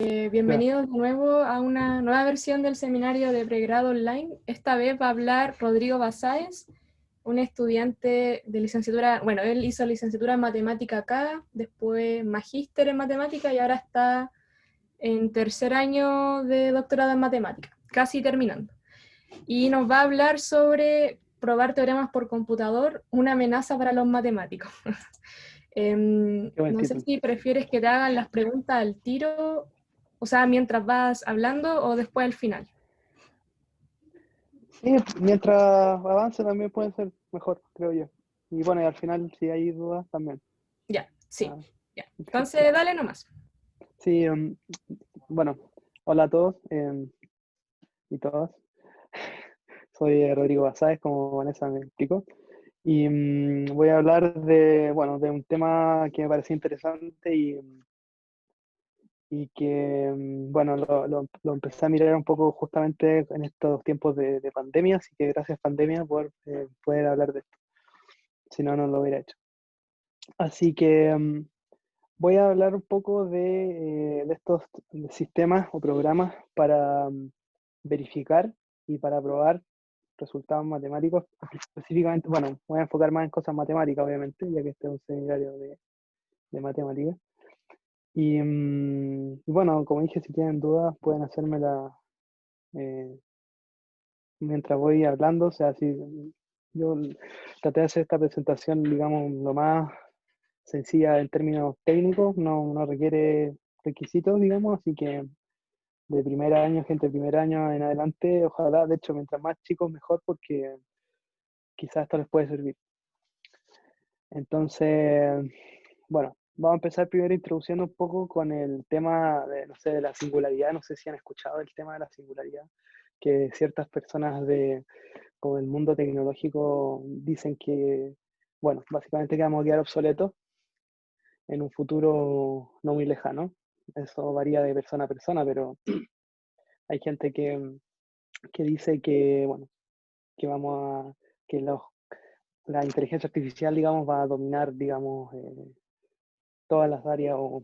Claro. Bienvenidos de nuevo a una nueva versión del seminario de pregrado online. Esta vez va a hablar Rodrigo Basáez, un estudiante de licenciatura. Bueno, él hizo licenciatura en matemática acá, después magíster en matemática y ahora está en tercer año de doctorado en matemática, casi terminando. Y nos va a hablar sobre probar teoremas por computador, una amenaza para los matemáticos. Qué buen No sé título. si prefieres que te hagan las preguntas al tiro, o sea, mientras vas hablando o después al final. Sí, mientras avance también puede ser mejor, creo yo. Y bueno, y al final, si hay dudas, también. Ya, sí, Ah, ya. sí, Entonces, dale nomás. sí, bueno, hola a todos y todas. Soy Rodrigo Basáez, como Vanessa me explicó. Y voy a hablar bueno, de un tema que me parece interesante y que, bueno, lo empecé a mirar un poco justamente en estos tiempos de pandemia, así que gracias pandemia por poder hablar de esto, si no, no lo hubiera hecho. Así que voy a hablar un poco de estos sistemas o programas para verificar y para probar resultados matemáticos, específicamente, bueno, voy a enfocar más en cosas matemáticas, obviamente, ya que este es un seminario de matemáticas. Y bueno, como dije, si tienen dudas pueden hacérmela eh, mientras voy hablando. O sea, si yo traté de hacer esta presentación, digamos, lo más sencilla en términos técnicos, no requiere requisitos, digamos, así que de primer año, gente de primer año en adelante, ojalá, de hecho, mientras más chicos mejor, porque quizás esto les puede servir. Entonces, bueno, vamos a empezar primero introduciendo un poco con el tema de, no sé, de la singularidad. No sé si han escuchado el tema de la singularidad, que ciertas personas como del mundo tecnológico dicen que, bueno, básicamente que vamos a quedar obsoletos en un futuro no muy lejano. Eso varía de persona a persona, pero hay gente que dice que, bueno, que vamos a, que la inteligencia artificial, digamos, va a dominar, digamos, todas las áreas o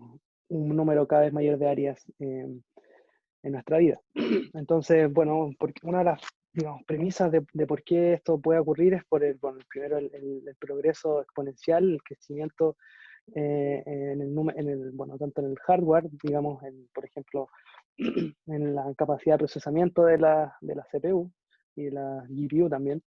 un número cada vez mayor de áreas en nuestra vida. Entonces, bueno, porque una de las, digamos, premisas de por qué esto puede ocurrir es por bueno, primero el progreso exponencial, el crecimiento bueno, tanto en el hardware, digamos, por ejemplo, en la capacidad de procesamiento de la CPU y de la GPU también.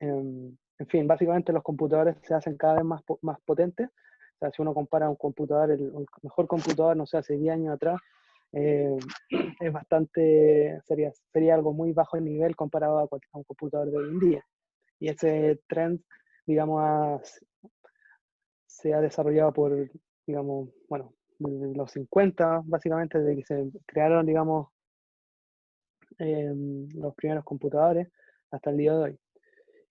En fin, básicamente los computadores se hacen cada vez más potentes. O sea, si uno compara un computador, el mejor computador, no sé, hace 10 años atrás, eh, es sería algo muy bajo en nivel comparado a un computador de hoy en día. Y ese trend, digamos, se ha desarrollado por, digamos, bueno, desde los 50, básicamente, desde que se crearon, digamos, los primeros computadores hasta el día de hoy.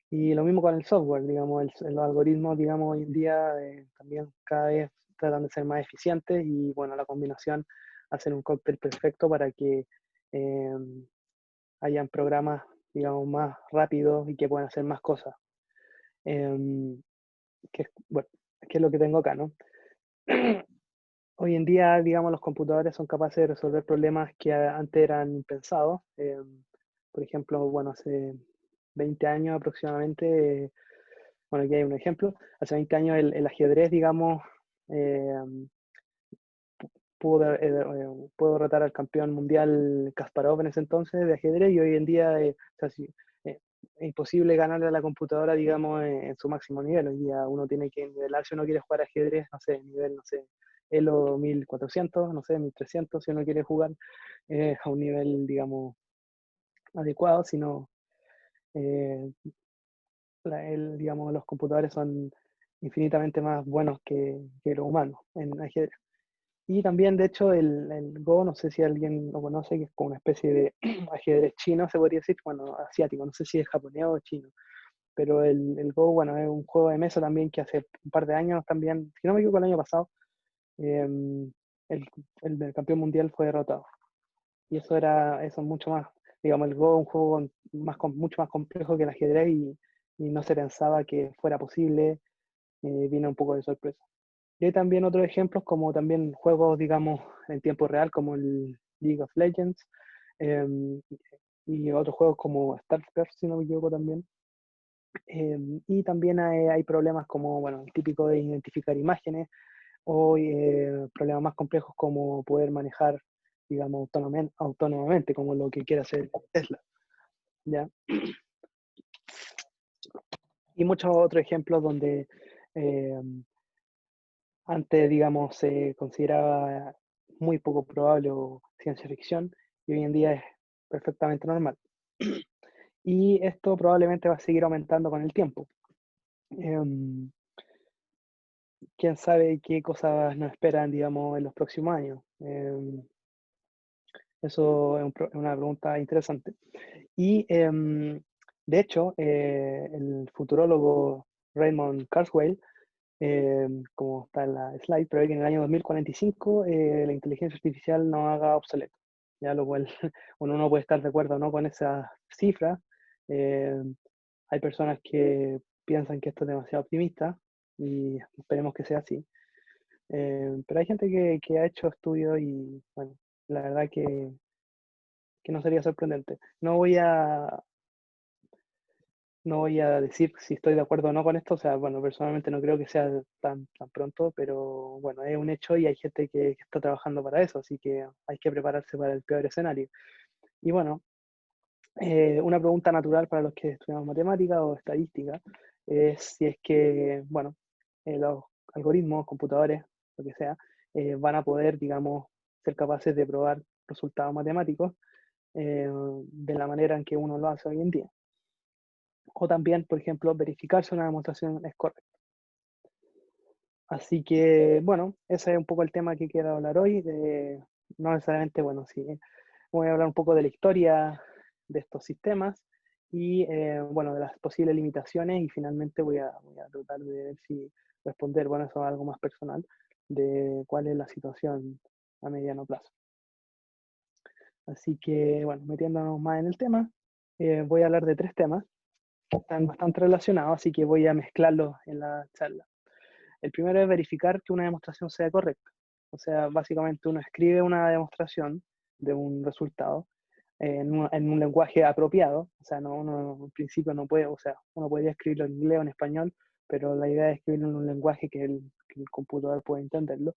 Y lo mismo con el software, digamos, los algoritmos, digamos, hoy en día también cada vez tratan de ser más eficientes y, bueno, la combinación hacen un cóctel perfecto para que eh, hayan programas, digamos, más rápidos y que puedan hacer más cosas. Em, bueno, que es lo que tengo acá, ¿no? Hoy en día, digamos, los computadores son capaces de resolver problemas que antes eran impensados. Por ejemplo, bueno, hace 20 años aproximadamente, bueno, aquí hay un ejemplo. Hace 20 años el ajedrez, digamos, eh, pudo derrotar al campeón mundial Kasparov en ese entonces de ajedrez y hoy en día o sea, es imposible ganarle a la computadora, digamos, en su máximo nivel. Hoy día uno tiene que nivelar si uno quiere jugar ajedrez, no sé, nivel, no sé, Elo 1400, no sé, 1300, si uno quiere jugar a un nivel, digamos, adecuado, sino eh, digamos, los computadores son infinitamente más buenos que los humanos en ajedrez. Y también, de hecho, el Go, no sé si alguien lo conoce, que es como una especie de ajedrez chino, se podría decir, bueno, asiático, no sé si es japonés o chino, pero el Go, bueno, es un juego de mesa también que hace un par de años también, si no me equivoco, el año pasado, eh, el, el campeón mundial fue derrotado. Y eso es mucho más, digamos, el Go es un juego mucho más complejo que el ajedrez y no se pensaba que fuera posible, vino un poco de sorpresa. Y hay también otros ejemplos como también juegos, digamos, en tiempo real, como el League of Legends, em, y otros juegos como StarCraft, si no me equivoco también. Y también hay problemas como, bueno, el típico de identificar imágenes o problemas más complejos como poder manejar, digamos, autónomamente, como lo que quiere hacer Tesla, ¿ya? Y muchos otros ejemplos donde eh, antes, digamos, se consideraba muy poco probable o ciencia ficción y hoy en día es perfectamente normal. Y esto probablemente va a seguir aumentando con el tiempo. Em, Quién sabe qué cosas nos esperan, digamos, en los próximos años. Eso es una pregunta interesante. Y de hecho, el futurólogo Raymond Kurzweil, como está en la slide, prevé que en el año 2045 la inteligencia artificial no haga obsoleto. Ya lo cual uno no puede estar de acuerdo, ¿no?, con esa cifra. Eh, Hay personas que piensan que esto es demasiado optimista y esperemos que sea así. Pero hay gente que ha hecho estudios y, bueno, la verdad que no sería sorprendente. No voy a decir si estoy de acuerdo o no con esto, o sea, bueno, personalmente no creo que sea tan pronto, pero bueno, es un hecho y hay gente que está trabajando para eso, así que hay que prepararse para el peor escenario. Y bueno, una pregunta natural para los que estudiamos matemática o estadística es si es que, bueno, los algoritmos, computadores, lo que sea, van a poder, digamos, ser capaces de probar resultados matemáticos de la manera en que uno lo hace hoy en día. O también, por ejemplo, verificar si una demostración es correcta. Así que, bueno, ese es un poco el tema que quiero hablar hoy. No necesariamente, bueno, sí, voy a hablar un poco de la historia de estos sistemas y, bueno, de las posibles limitaciones y finalmente voy a tratar de ver si responder, bueno, eso es algo más personal, de cuál es la situación a mediano plazo. Así que, bueno, metiéndonos más en el tema, voy a hablar de tres temas que están bastante relacionados, así que voy a mezclarlos en la charla. El primero es verificar que una demostración sea correcta. O sea, básicamente uno escribe una demostración de un resultado en un lenguaje apropiado. O sea, uno en principio no puede, o sea, uno podría escribirlo en inglés o en español, pero la idea es escribirlo en un lenguaje que el computador pueda entenderlo.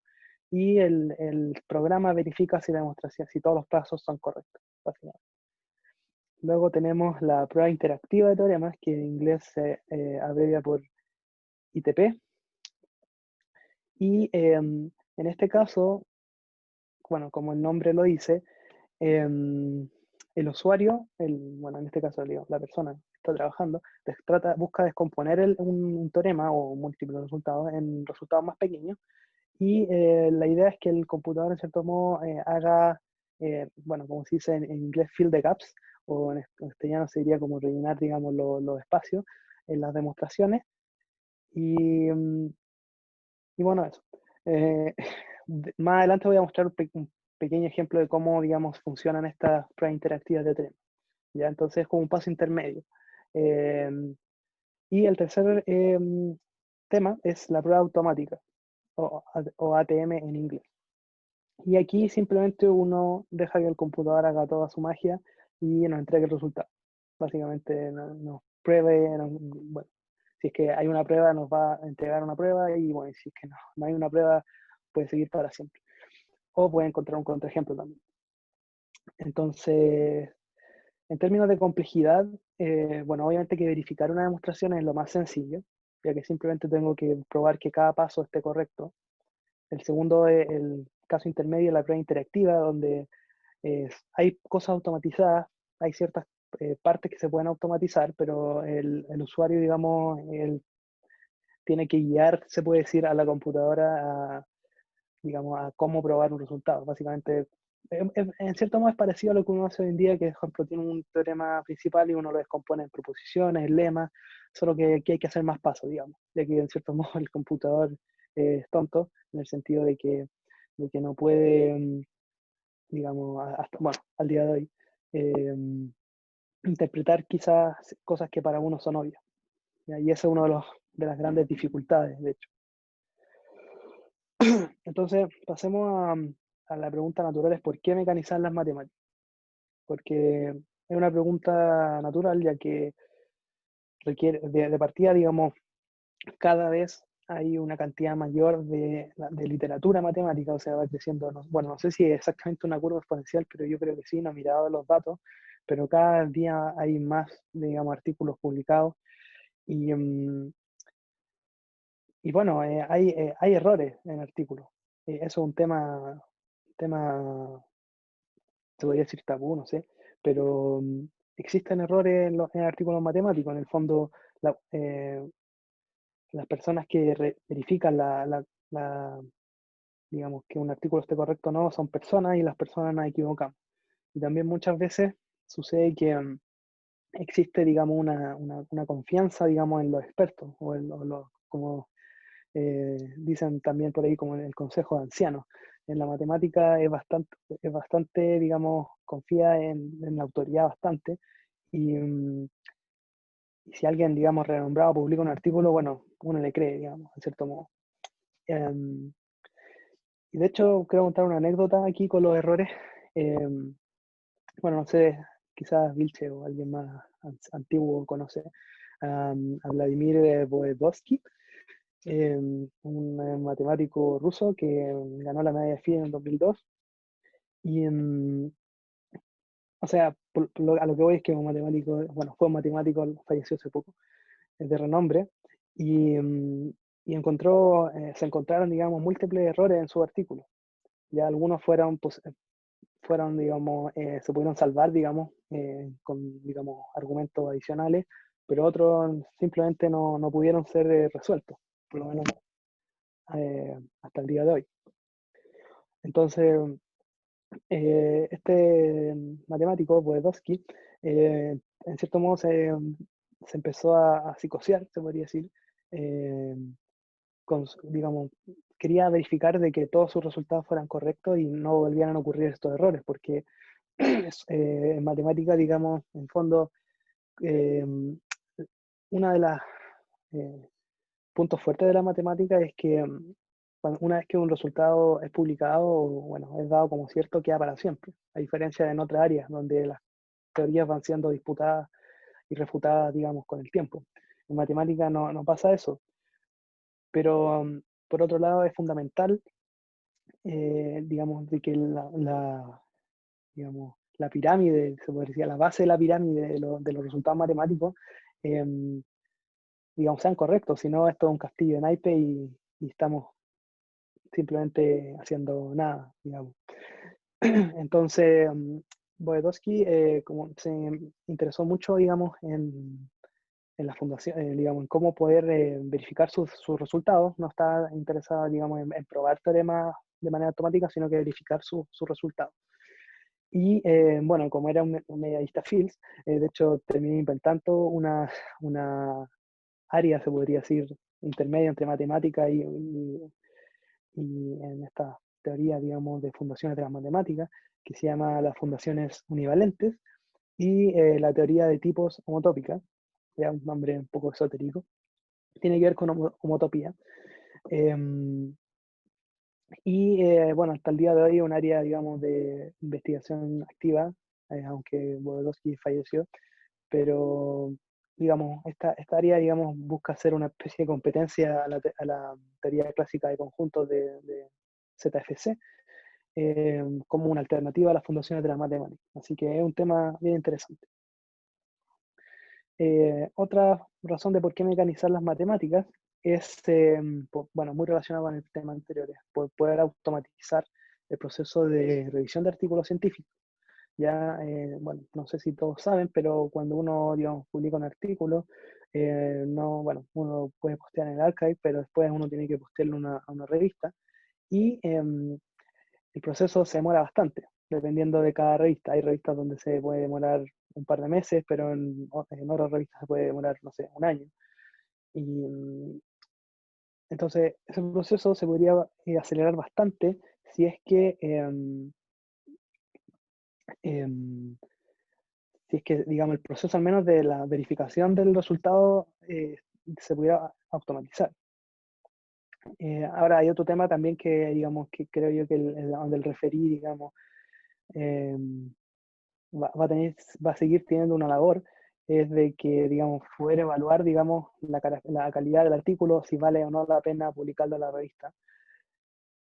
Y el programa verifica si la demostración, si todos los pasos son correctos, básicamente. Luego tenemos la prueba interactiva de teoremas, que en inglés se abrevia por ITP. Y en este caso, bueno, como el nombre lo dice, el usuario, bueno, en este caso la persona que está trabajando, busca descomponer un teorema o múltiples resultados en resultados más pequeños. Y la idea es que el computador, en cierto modo, haga, bueno, como se dice en inglés, fill the gaps, o en castellano se diría como rellenar, digamos, los espacios en las demostraciones. Y, y bueno, eso. Eh, Más adelante voy a mostrar un pequeño ejemplo de cómo, digamos, funcionan estas pruebas interactivas de tren. ¿Ya? Entonces, es como un paso intermedio. Eh, y el tercer tema es la prueba automática, o ATM en inglés. Y aquí simplemente uno deja que el computador haga toda su magia y nos entregue el resultado. Básicamente nos pruebe, bueno, si es que hay una prueba, nos va a entregar una prueba y bueno, si es que no hay una prueba, puede seguir para siempre. O puede encontrar un contraejemplo también. Entonces, en términos de complejidad, bueno, obviamente que verificar una demostración es lo más sencillo, ya que simplemente tengo que probar que cada paso esté correcto. El segundo es el caso intermedio, la prueba interactiva, donde hay cosas automatizadas, hay ciertas partes que se pueden automatizar, pero el usuario, digamos, él tiene que guiar, se puede decir, a la computadora a, digamos, a cómo probar un resultado. Básicamente, en cierto modo es parecido a lo que uno hace hoy en día, que, por ejemplo, tiene un teorema principal y uno lo descompone en proposiciones, en lemas, solo que aquí hay que hacer más pasos, digamos, ya que en cierto modo el computador es tonto, en el sentido de que no puede, digamos, hasta, bueno, al día de hoy, eh, interpretar quizás cosas que para uno son obvias. ¿Ya? Y esa es una de las grandes dificultades, de hecho. Entonces, pasemos a la pregunta natural, es ¿por qué mecanizar las matemáticas? Porque es una pregunta natural, ya que requiere, de partida, digamos, cada vez hay una cantidad mayor de literatura matemática, o sea, va creciendo, bueno, no sé si es exactamente una curva exponencial, pero yo creo que sí, no he mirado los datos, pero cada día hay más, digamos, artículos publicados y, y bueno, hay errores en artículos. Eso es un tema, se podría decir tabú, no sé, pero existen errores en artículos matemáticos, en el fondo, la, las personas que verifican digamos, que un artículo esté correcto o no, son personas y las personas nos equivocamos. Y también muchas veces sucede que existe, digamos, una confianza, digamos, en los expertos, como dicen también por ahí, como en el consejo de ancianos. En la matemática es bastante, digamos, confía en la autoridad bastante. Y, y si alguien, digamos, renombrado publica un artículo, bueno, uno le cree, digamos, en cierto modo. Em, y de hecho, quiero contar una anécdota aquí con los errores. Bueno, no sé, quizás Vilche o alguien más antiguo conoce a Vladimir Voedodsky, un matemático ruso que ganó la medalla Fields en el 2002. Y, o sea, a lo que voy es que un matemático, bueno, fue un matemático, falleció hace poco, es de renombre, y, y se encontraron, digamos, múltiples errores en su artículo. Ya algunos fueron, digamos, se pudieron salvar, digamos, con, digamos, argumentos adicionales, pero otros simplemente no pudieron ser resueltos, por lo menos hasta el día de hoy. Entonces, este matemático, Boedowski, en cierto modo se empezó a psicosear, se podría decir, eh, digamos, quería verificar de que todos sus resultados fueran correctos y no volvieran a ocurrir estos errores, porque en matemática, digamos, en fondo, eh, una de las puntos fuertes de la matemática es que una vez que un resultado es publicado, bueno, es dado como cierto, queda para siempre, a diferencia de en otras áreas donde las teorías van siendo disputadas y refutadas, digamos, con el tiempo. En matemática no pasa eso, pero por otro lado es fundamental, digamos, de que digamos, la pirámide, se podría decir, la base de la pirámide de los resultados matemáticos, digamos, sean correctos, si no, esto es un castillo de naipe y estamos simplemente haciendo nada, digamos. Entonces, Boedowski como se interesó mucho, digamos, en la fundación, digamos, en cómo poder verificar sus resultados. No está interesado, digamos, en probar teoremas de manera automática, sino que verificar sus resultados. Y bueno, como era un medallista Fields, de hecho terminé inventando una área, se podría decir, intermedia entre matemática y en esta teoría, digamos, de fundaciones de las matemáticas, que se llama las fundaciones univalentes, y la teoría de tipos homotópica, ya un nombre un poco esotérico, tiene que ver con homotopía. Y bueno, hasta el día de hoy es un área, digamos, de investigación activa, aunque Borodowski falleció, pero digamos, esta área, digamos, busca hacer una especie de competencia a la teoría clásica de conjuntos de ZFC, como una alternativa a las fundaciones de las matemáticas. Así que es un tema bien interesante. Otra razón de por qué mecanizar las matemáticas es, bueno, muy relacionado con el tema anterior, por poder automatizar el proceso de revisión de artículos científicos. Ya, bueno, no sé si todos saben, pero cuando uno, digamos, publica un artículo, no, bueno, uno puede postear en el archive, pero después uno tiene que postearlo a una revista y el proceso se demora bastante, dependiendo de cada revista. Hay revistas donde se puede demorar un par de meses, pero en otras revistas se puede demorar, no sé, un año. Y entonces ese proceso se podría acelerar bastante si es que em, si es que, digamos, el proceso al menos de la verificación del resultado se pudiera automatizar. Ahora hay otro tema también que, digamos, que creo yo que donde el referí, digamos, eh, va a seguir teniendo una labor, es de que, digamos, poder evaluar, digamos, la calidad del artículo, si vale o no la pena publicarlo en la revista.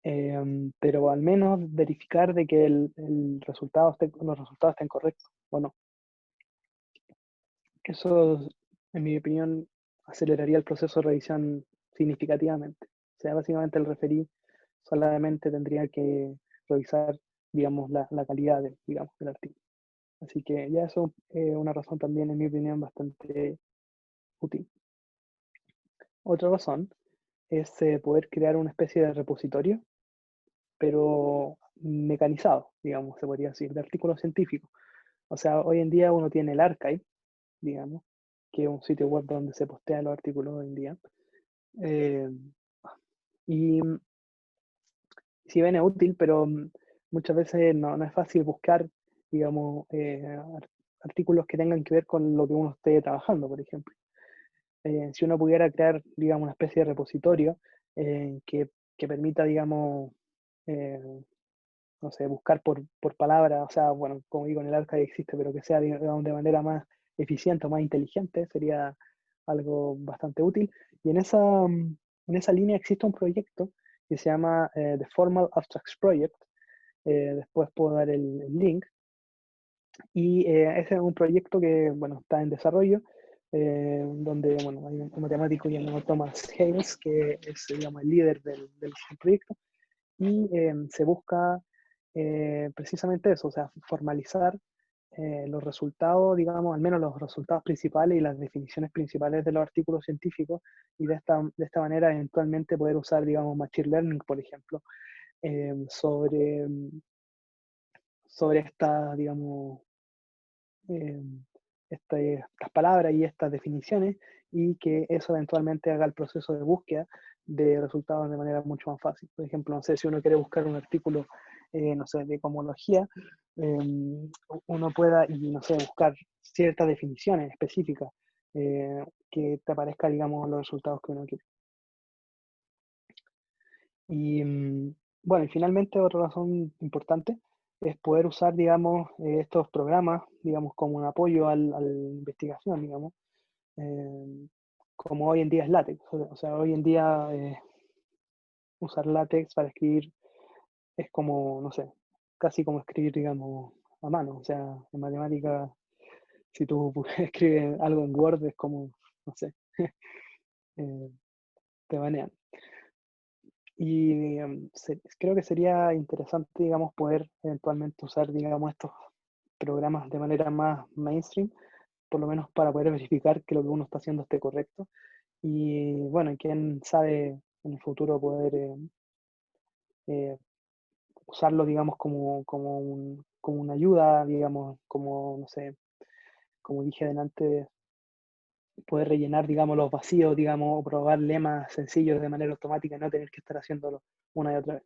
Pero al menos verificar de que los resultados estén correctos o no. Eso, en mi opinión, aceleraría el proceso de revisión significativamente. O sea, básicamente el referí solamente tendría que revisar, digamos, la calidad digamos, del artículo. Así que ya eso es una razón también, en mi opinión, bastante útil. Otra razón es poder crear una especie de repositorio, pero mecanizado, digamos, se podría decir, de artículos científicos. O sea, hoy en día uno tiene el archive, digamos, que es un sitio web donde se postean los artículos hoy en día. Eh, y si bien es útil, pero muchas veces no es fácil buscar, digamos, artículos que tengan que ver con lo que uno esté trabajando, por ejemplo. Si uno pudiera crear, digamos, una especie de repositorio que permita, digamos, eh, no sé, buscar por palabra, o sea, bueno, como digo, en el archive existe, pero que sea, digamos, de manera más eficiente o más inteligente, sería algo bastante útil. Y en esa línea existe un proyecto que se llama The Formal Abstracts Project. Después puedo dar el link. Y ese es un proyecto que, bueno, está en desarrollo, donde, bueno, hay un matemático llamado Thomas Hayes, que es, digamos, el líder del proyecto, y se busca precisamente eso, o sea, formalizar los resultados, digamos, al menos los resultados principales y las definiciones principales de los artículos científicos, y de esta manera eventualmente poder usar, digamos, Machine Learning, por ejemplo, eh, sobre, sobre estas, digamos, eh, estas palabras y estas definiciones, y que eso eventualmente haga el proceso de búsqueda de resultados de manera mucho más fácil. Por ejemplo, no sé, si uno quiere buscar un artículo, no sé, de cosmología, uno pueda, y no sé, buscar ciertas definiciones específicas que te aparezca, digamos, los resultados que uno quiere. Y bueno, y finalmente otra razón importante es poder usar, digamos, estos programas, digamos, como un apoyo a la investigación, digamos, eh, como hoy en día es LaTeX. O sea, hoy en día usar LaTeX para escribir es como, no sé, casi como escribir, digamos, a mano. O sea, en matemática, si tú escribes algo en Word, es como, no sé, eh, te banean. Y creo que sería interesante, digamos, poder eventualmente usar, digamos, estos programas de manera más mainstream, por lo menos para poder verificar que lo que uno está haciendo esté correcto. Y bueno, quién sabe en el futuro poder eh, usarlo, digamos, como una ayuda, digamos, como, no sé, como dije delante, poder rellenar, digamos, los vacíos, digamos, o probar lemas sencillos de manera automática y no tener que estar haciéndolo una y otra vez.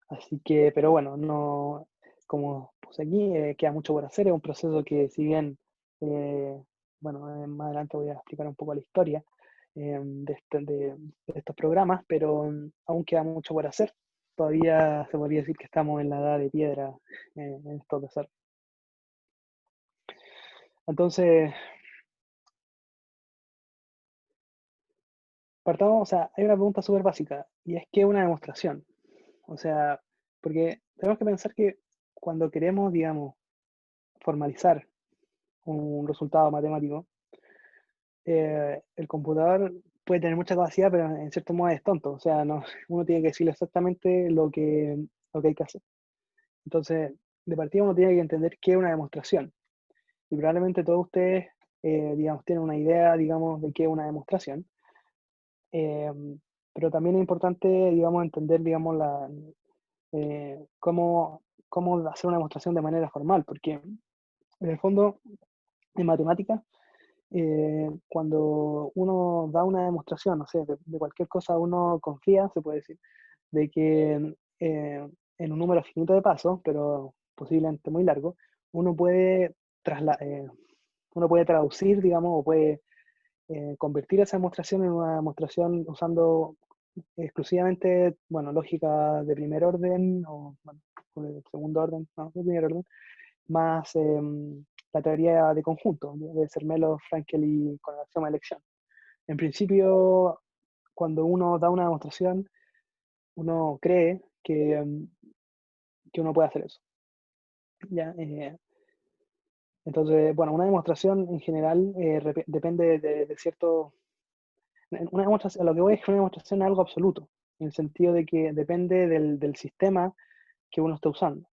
Así que, pero bueno, no, como puse aquí, queda mucho por hacer. Es un proceso que, si bien, eh, bueno, más adelante voy a explicar un poco la historia de estos programas, pero aún queda mucho por hacer. Todavía se podría decir que estamos en la edad de piedra en estos desarrollos. Entonces, partamos, o sea, hay una pregunta súper básica, y es ¿qué es una demostración? O sea, porque tenemos que pensar que cuando queremos, digamos, formalizar un resultado matemático, el computador puede tener mucha capacidad, pero en cierto modo es tonto. O sea, no, uno tiene que decirle exactamente lo que hay que hacer. Entonces, de partida uno tiene que entender qué es una demostración. Y probablemente todos ustedes, digamos, tienen una idea, digamos, de qué es una demostración. Eh, pero también es importante, digamos, entender, digamos, cómo hacer una demostración de manera formal, porque en el fondo, en matemáticas, cuando uno da una demostración, no sé, de cualquier cosa uno confía, se puede decir, de que en un número finito de pasos, pero posiblemente muy largo, uno puede, uno puede traducir, digamos, o puede convertir esa demostración en una demostración usando exclusivamente, bueno, lógica de primer orden, o bueno, de segundo orden, no, de primer orden, más la teoría de conjunto, de Zermelo, Frankel y con el axioma de elección. En principio, cuando uno da una demostración, uno cree que uno puede hacer eso. ¿Ya? Entonces, bueno, una demostración en general depende de cierto... Una demostración, lo que voy es que una demostración es algo absoluto, en el sentido de que depende del sistema que uno está usando.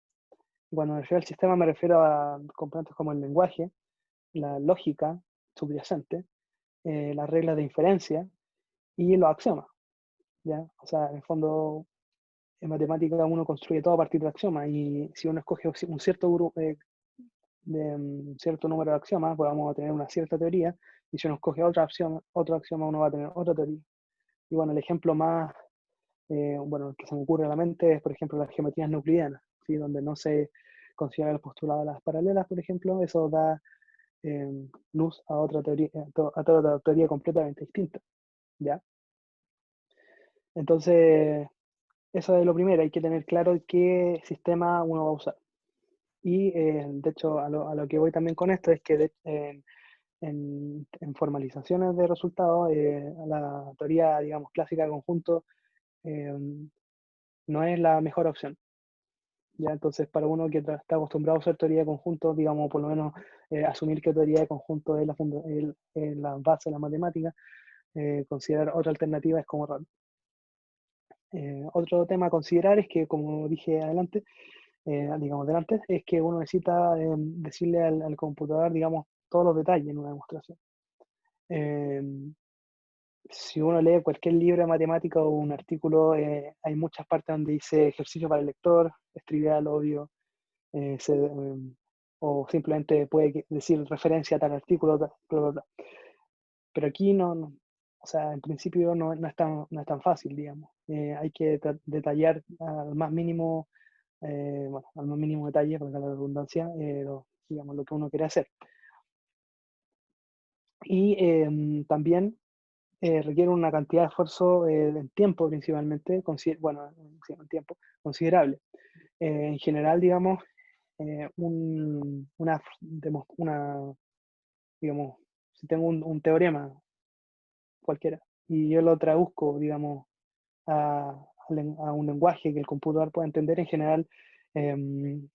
Cuando me refiero al sistema me refiero a componentes como el lenguaje, la lógica subyacente, las reglas de inferencia y los axiomas, ¿ya? O sea, en el fondo, en matemática uno construye todo a partir de axiomas, y si uno escoge un cierto grupo de cierto número de axiomas, pues vamos a tener una cierta teoría, y si uno escoge otro axioma, uno va a tener otra teoría. Y bueno, el ejemplo más, bueno, que se me ocurre a la mente es, por ejemplo, las geometrías no euclidianas, ¿sí? Donde no se considera el postulado de las paralelas, por ejemplo. Eso da luz a otra teoría, a otra teoría completamente distinta, ¿ya? Entonces, eso es lo primero, hay que tener claro qué sistema uno va a usar. Y de hecho, a lo que voy también con esto es que en formalizaciones de resultados, la teoría, digamos, clásica de conjunto eh, no es la mejor opción. ¿Ya? Entonces, para uno que está acostumbrado a usar teoría de conjunto, digamos, por lo menos asumir que teoría de conjunto es la base de la matemática, considerar otra alternativa es como raro. Otro tema a considerar es que, como dije adelante, digamos delante, es que uno necesita decirle al computador, digamos, todos los detalles en una demostración. Si uno lee cualquier libro de matemática o un artículo, hay muchas partes donde dice ejercicio para el lector, es trivial, obvio, o simplemente puede decir referencia a tal artículo, bla, bla, bla. Pero aquí o sea, en principio no es tan fácil, digamos. Hay que detallar al más mínimo, bueno, al más mínimo detalle, para la redundancia, digamos, lo que uno quiere hacer. Y también requiere una cantidad de esfuerzo en tiempo principalmente, bueno, sí, en tiempo, considerable. En general, digamos, digamos, si tengo un teorema cualquiera y yo lo traduzco, digamos, a, a un lenguaje que el computador pueda entender, en general, el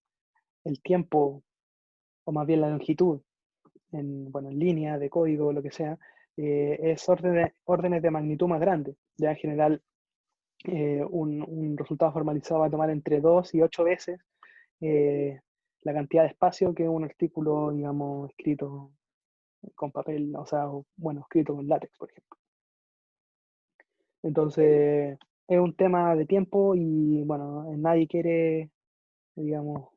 tiempo, o más bien la longitud, bueno, en línea, de código, lo que sea, es órdenes de magnitud más grandes. Ya en general, un resultado formalizado va a tomar entre 2 y 8 veces la cantidad de espacio que un artículo, digamos, escrito con papel, o sea, bueno, escrito con látex, por ejemplo. Entonces, es un tema de tiempo y, bueno, nadie quiere, digamos,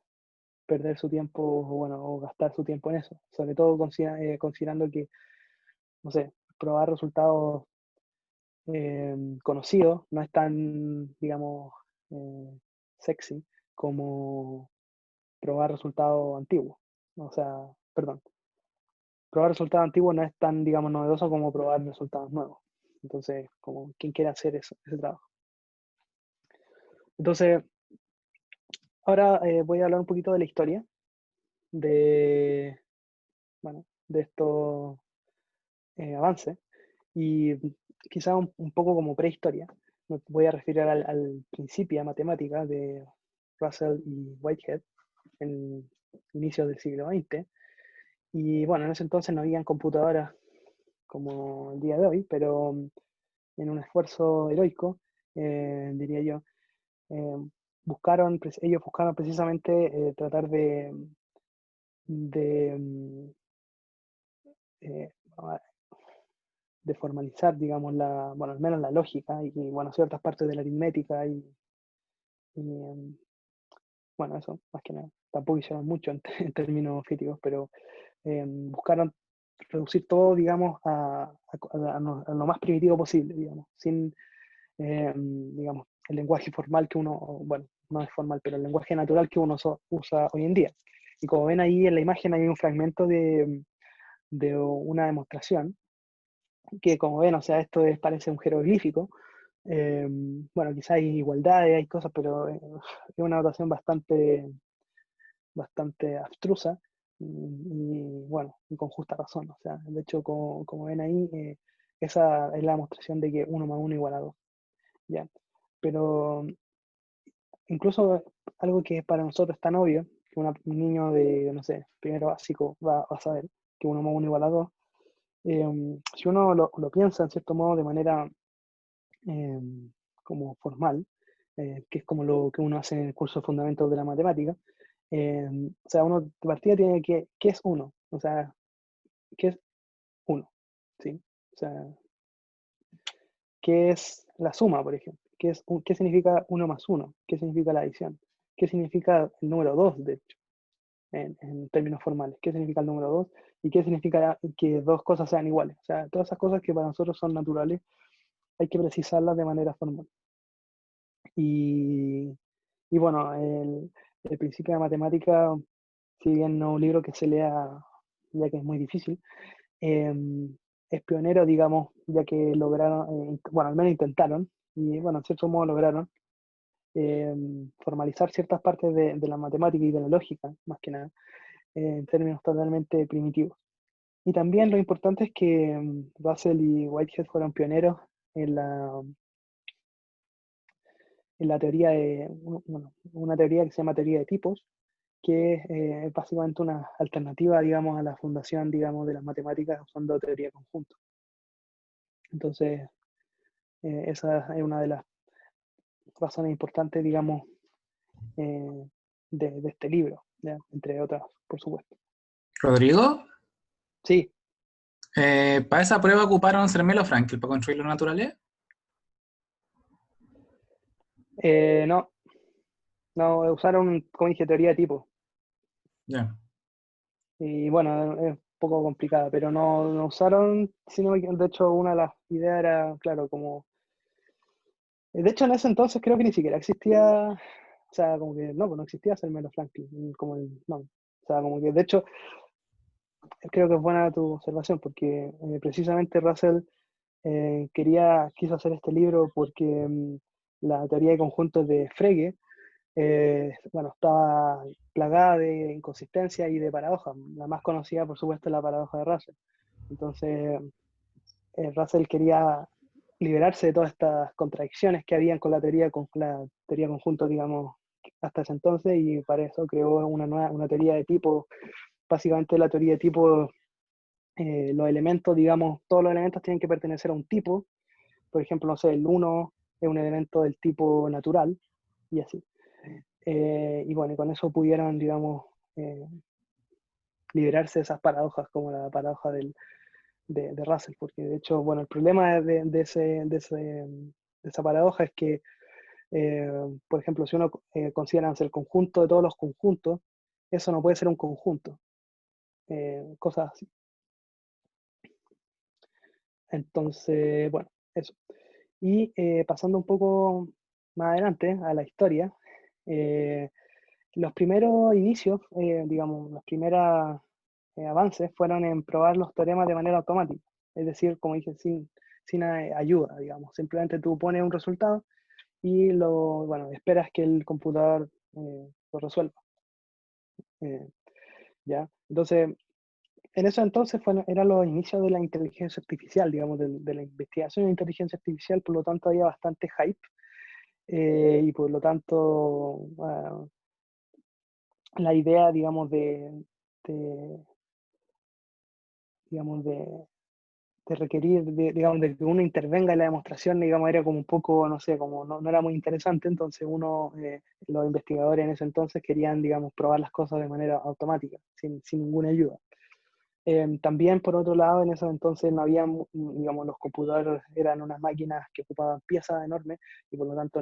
perder su tiempo, o, bueno, o gastar su tiempo en eso. Sobre todo considerando que, no sé, probar resultados conocidos no es tan, digamos, sexy como probar resultados antiguos. O sea, perdón, probar resultados antiguos no es tan, digamos, novedoso como probar resultados nuevos. Entonces, como, ¿quién quiere hacer ese trabajo? Entonces, ahora voy a hablar un poquito de la historia de, bueno, de estos avances, y quizá un poco como prehistoria. Me voy a referir al principio de matemática de Russell y Whitehead en inicios del siglo XX. Y bueno, en ese entonces no habían computadoras como el día de hoy, pero en un esfuerzo heroico, diría yo, eh, ellos buscaron precisamente tratar de, eh, de formalizar, digamos, bueno, al menos la lógica y, bueno, ciertas partes de la aritmética y, bueno, eso, más que nada. Tampoco hicieron mucho en, en términos físicos, pero buscaron reducir todo, digamos, a lo más primitivo posible, digamos, sin, digamos, el lenguaje formal que uno, bueno, no es formal, pero el lenguaje natural que uno usa hoy en día. Y como ven ahí en la imagen hay un fragmento de una demostración que como ven, o sea, parece un jeroglífico. Bueno, quizás hay igualdades, hay cosas, pero es una notación bastante abstrusa y, bueno, y con justa razón. O sea, de hecho, como ven ahí, esa es la demostración de que 1 más 1 igual a 2. ¿Ya? Pero incluso algo que para nosotros es tan obvio, que un niño de, no sé, primero básico va a saber que 1 más 1 igual a 2, si uno lo piensa en cierto modo de manera eh, como formal, que es como lo que uno hace en el curso de Fundamentos de la Matemática, o sea, uno de partida tiene ¿qué es uno? O sea, ¿qué es uno? ¿Sí? O sea, ¿qué es la suma, por ejemplo? ¿Qué significa 1 más 1? ¿Qué significa la adición? ¿Qué significa el número 2, de hecho, en términos formales? ¿Qué significa el número 2? ¿Y qué significa que dos cosas sean iguales? O sea, todas esas cosas que para nosotros son naturales, hay que precisarlas de manera formal. Y, y bueno, el principio de matemática, si bien no es un libro que se lea, ya que es muy difícil, eh, es pionero, digamos, ya que lograron, bueno, al menos intentaron, y bueno, en cierto modo lograron eh, formalizar ciertas partes de la matemática y de la lógica, más que nada, en términos totalmente primitivos. Y también lo importante es que Russell y Whitehead fueron pioneros en la teoría bueno, una teoría que se llama teoría de tipos, que es básicamente una alternativa, digamos, a la fundación, digamos, de las matemáticas usando teoría de conjunto. Entonces, esa es una de las razones importantes, digamos, eh, de este libro, ¿ya? Entre otras, por supuesto. Rodrigo, Sí, para esa prueba ocuparon Zermelo Fraenkel para construir los naturales. no, no, usaron, como dije, teoría de tipo. Ya. Y bueno, es un poco complicada, pero no usaron, sino que de hecho una de las ideas era, claro, como... De hecho, en ese entonces creo que ni siquiera existía, o sea, como que no, pues no existía Zermelo Fraenkel, como no. O sea, como que de hecho, creo que es buena tu observación, porque precisamente Russell quiso hacer este libro porque la teoría de conjuntos de Frege, bueno, estaba plagada de inconsistencias y de paradojas. La más conocida, por supuesto, es la paradoja de Russell. Entonces, Russell quería liberarse de todas estas contradicciones que habían con la teoría de conjuntos, digamos, hasta ese entonces, y para eso creó una teoría de tipo, básicamente la teoría de tipo, los elementos, digamos, todos los elementos tienen que pertenecer a un tipo. Por ejemplo, no sé, el 1 es un elemento del tipo natural, y así. Y bueno, y con eso pudieron, digamos, liberarse de esas paradojas, como la paradoja de Russell, porque de hecho, bueno, el problema de esa paradoja es que, eh, por ejemplo, si uno considera el conjunto de todos los conjuntos, eso no puede ser un conjunto, cosas así. Entonces, bueno, eso. Y pasando un poco más adelante a la historia, eh, los primeros inicios, digamos, los primeros avances fueron en probar los teoremas de manera automática. Es decir, como dije, sin ayuda, digamos. Simplemente tú pones un resultado y bueno, esperas que el computador lo resuelva. eh, ¿Ya? Entonces, en eso entonces eran los inicios de la inteligencia artificial, digamos, de la investigación de inteligencia artificial, por lo tanto había bastante hype y por lo tanto la idea, digamos, de, digamos, de requerir, digamos, de que uno intervenga en la demostración, digamos, era como un poco, no sé, como no era muy interesante, entonces los investigadores en ese entonces querían, digamos, probar las cosas de manera automática, sin ninguna ayuda. También, por otro lado, en ese entonces no había, digamos, los computadores eran unas máquinas que ocupaban piezas enormes y por lo tanto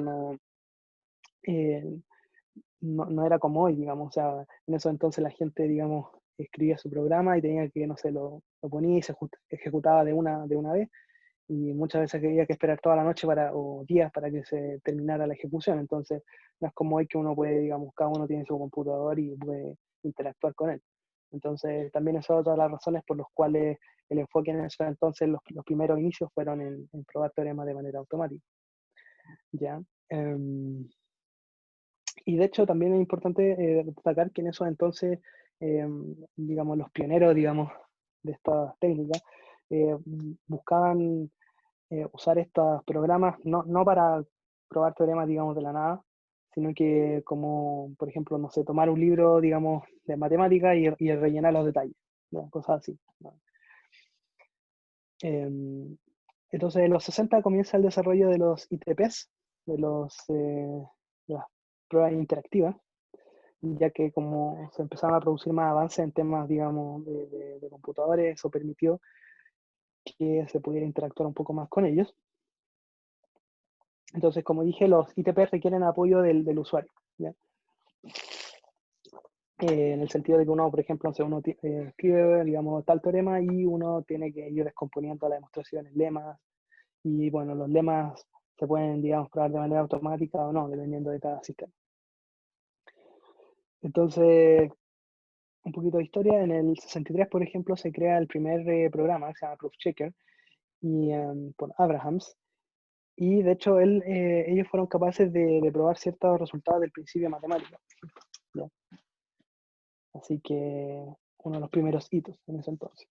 eh, no era como hoy, digamos, o sea, en esos entonces la gente, digamos, escribía su programa y tenía que, no sé, lo ponía y se ejecutaba de una vez y muchas veces había que esperar toda la noche o días para que se terminara la ejecución, entonces no es como hoy que uno puede, digamos, cada uno tiene su computador y puede interactuar con él. Entonces, también esa es otra de las razones por las cuales el enfoque en eso entonces, los primeros inicios fueron en probar teoremas de manera automática. ¿Ya? Y de hecho también es importante destacar que en esos entonces, digamos, los pioneros, digamos, de estas técnicas, buscaban usar estos programas no para probar teoremas, digamos, de la nada, sino que como, por ejemplo, no sé, tomar un libro, digamos, de matemática y rellenar los detalles, ¿no? Cosas así, ¿no? Entonces, en los 60 comienza el desarrollo de los ITPs, de las pruebas interactivas, ya que como se empezaron a producir más avances en temas, digamos, de computadores, eso permitió que se pudiera interactuar un poco más con ellos. Entonces, como dije, los ITP requieren apoyo del usuario, ¿ya? En el sentido de que uno, por ejemplo, uno escribe, digamos, tal teorema y uno tiene que ir descomponiendo la demostración en lemas, y bueno, los lemas se pueden, digamos, probar de manera automática o no, dependiendo de cada sistema. Entonces, un poquito de historia, en el 63, por ejemplo, se crea el primer programa que se llama Proof Checker y, por Abrahams, y de hecho ellos fueron capaces de probar ciertos resultados del principio matemático, ¿ya? Así que uno de los primeros hitos en ese entonces.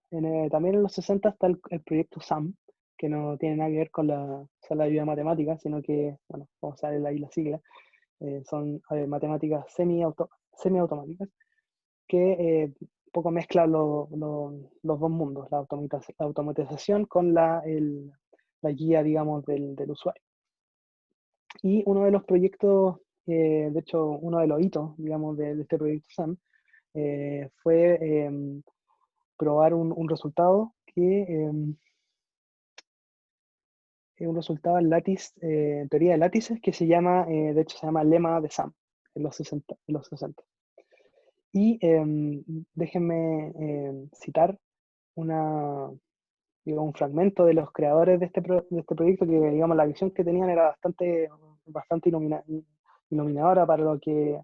También en los 60 está el proyecto SAM, que no tiene nada que ver con la sala de ayuda matemática, sino que, bueno, vamos a ver ahí la sigla, son matemáticas semiautomáticas, que un poco mezclan los dos mundos, la automatización con la guía, digamos, del usuario. Y uno de los proyectos, de hecho, uno de los hitos, digamos, de este proyecto SAM, fue probar un resultado un resultado en teoría de látices que se llama, de hecho se llama lema de SAM en los 60. Y déjenme citar un fragmento de los creadores de este proyecto, que digamos la visión que tenían era bastante iluminadora para lo que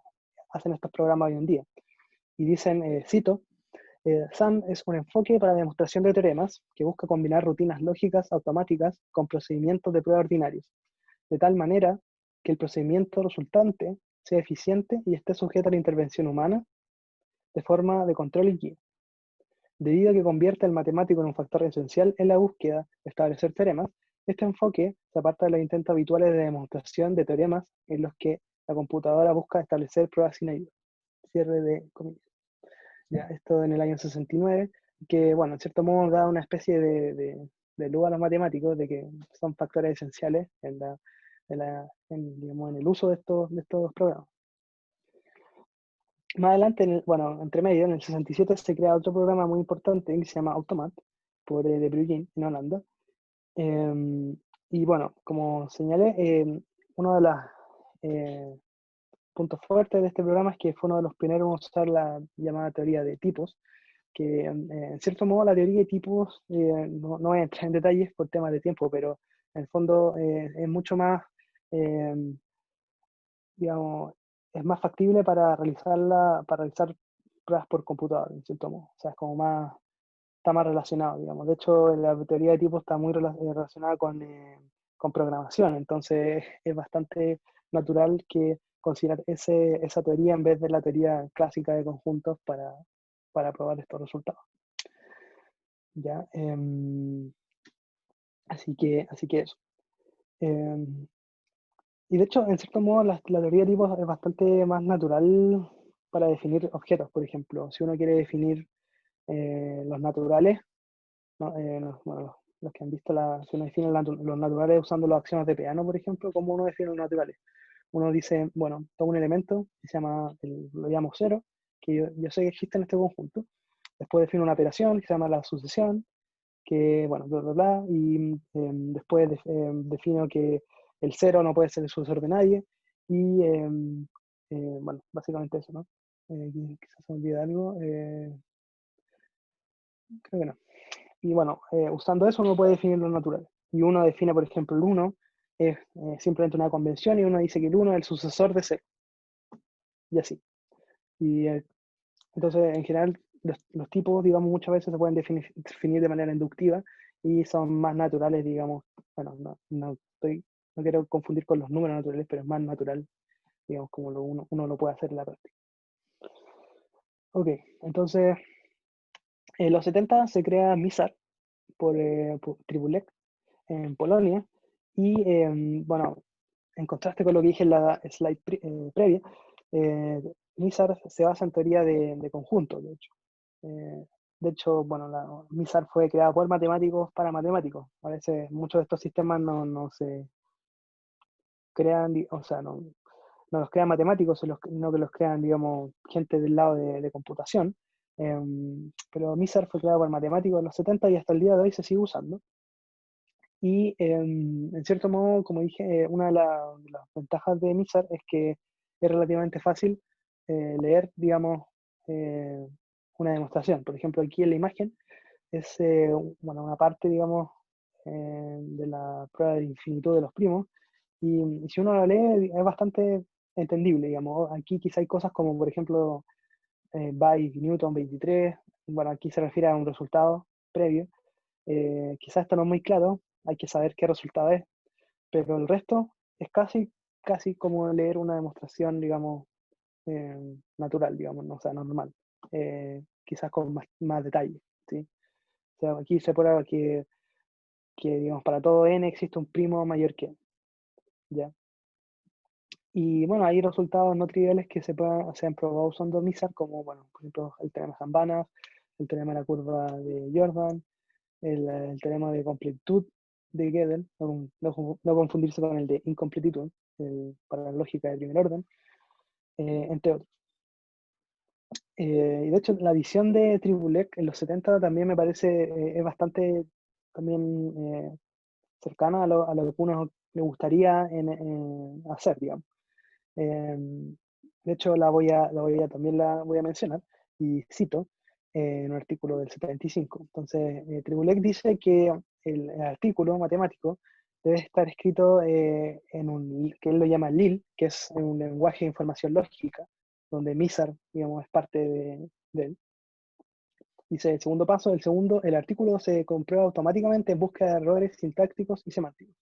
hacen estos programas hoy en día. Y dicen, cito, SAM es un enfoque para la demostración de teoremas que busca combinar rutinas lógicas automáticas con procedimientos de prueba ordinarios, de tal manera que el procedimiento resultante sea eficiente y esté sujeto a la intervención humana de forma de control y guía. Debido a que convierte al matemático en un factor esencial en la búsqueda de establecer teoremas, este enfoque se aparta de los intentos habituales de demostración de teoremas en los que la computadora busca establecer pruebas sin ayuda. Cierre de comillas. Ya, esto en el año 69, que, bueno, en cierto modo da una especie de luz a los matemáticos de que son factores esenciales digamos, en el uso de estos programas. Más adelante, bueno, entre medio, en el 67 se crea otro programa muy importante que se llama Automat, por De Bruyne, en Holanda. Y bueno, como señalé, uno de los puntos fuertes de este programa es que fue uno de los pioneros en usar la llamada teoría de tipos, que en cierto modo la teoría de tipos, no voy a entrar en detalles por temas de tiempo, pero en el fondo es mucho más, digamos, es más factible para realizar pruebas por computador, en cierto modo. O sea, está más relacionado, digamos. De hecho, la teoría de tipos está muy relacionada con programación, entonces es bastante natural que considerar esa teoría en vez de la teoría clásica de conjuntos para probar estos resultados. ¿Ya? Así que eso. Y de hecho, en cierto modo, la teoría de tipos es bastante más natural para definir objetos. Por ejemplo, si uno quiere definir los naturales, ¿no? Bueno, los que han visto, si uno define los naturales usando los axiomas de Peano, por ejemplo, ¿cómo uno define los naturales? Uno dice, bueno, tomo un elemento que lo llamo cero, que yo sé que existe en este conjunto. Después defino una operación que se llama la sucesión, que, bueno, bla, bla, bla, y después defino que el cero no puede ser el sucesor de nadie, y bueno, básicamente eso, ¿no? Quizás se me olvida algo, creo que no. Y bueno, usando eso uno puede definir los naturales. Y uno define, por ejemplo, el 1 es simplemente una convención, y uno dice que el 1 es el sucesor de 0. Y así. Y Entonces, en general, los tipos, digamos, muchas veces se pueden definir de manera inductiva y son más naturales, digamos. Bueno, no quiero confundir con los números naturales, pero es más natural, digamos, como uno lo puede hacer en la práctica. Ok, entonces, en los 70 se crea MISAR por Tribulek en Polonia y, bueno, en contraste con lo que dije en la slide previa, MISAR se basa en teoría de conjuntos, de hecho. De hecho, bueno, la MISAR fue creada por matemáticos para matemáticos. A veces muchos de estos sistemas no se crean, o sea, no los crean matemáticos, sino que los crean, digamos, gente del lado de computación. Pero MISAR fue creado por matemáticos en los 70 y hasta el día de hoy se sigue usando. Y en cierto modo, como dije, una de las ventajas de MISAR es que es relativamente fácil leer, digamos, eh, una demostración. Por ejemplo, aquí en la imagen es bueno, una parte, digamos, de la prueba de infinitud de los primos. Y si uno la lee, es bastante entendible, digamos. Aquí quizá hay cosas como, por ejemplo, by Newton 23. Bueno, aquí se refiere a un resultado previo. Quizás esto no es muy claro, hay que saber qué resultado es, pero el resto es casi como leer una demostración, digamos, natural, digamos, no, o sea, normal, quizás con más detalle, ¿sí? O sea, aquí se prueba que, digamos, para todo n existe un primo mayor que n, ¿ya? Y bueno, hay resultados no triviales que se han probado usando MISAR, como, bueno, por ejemplo, el teorema Zambanas, el teorema de la curva de Jordan, el teorema de completitud de Gödel, no confundirse con el de incompletitud, para la lógica de primer orden, entre otros. Y de hecho, la visión de Tribulek en los 70 también me parece es bastante también cercana a lo que uno le gustaría hacer, digamos. De hecho, también la voy a mencionar y cito en un artículo del 75. Entonces, Tribulek dice que el artículo matemático debe estar escrito que él lo llama LIL, que es un lenguaje de información lógica, donde MISAR, digamos, es parte de él. Dice, el artículo se comprueba automáticamente en búsqueda de errores sintácticos y semánticos.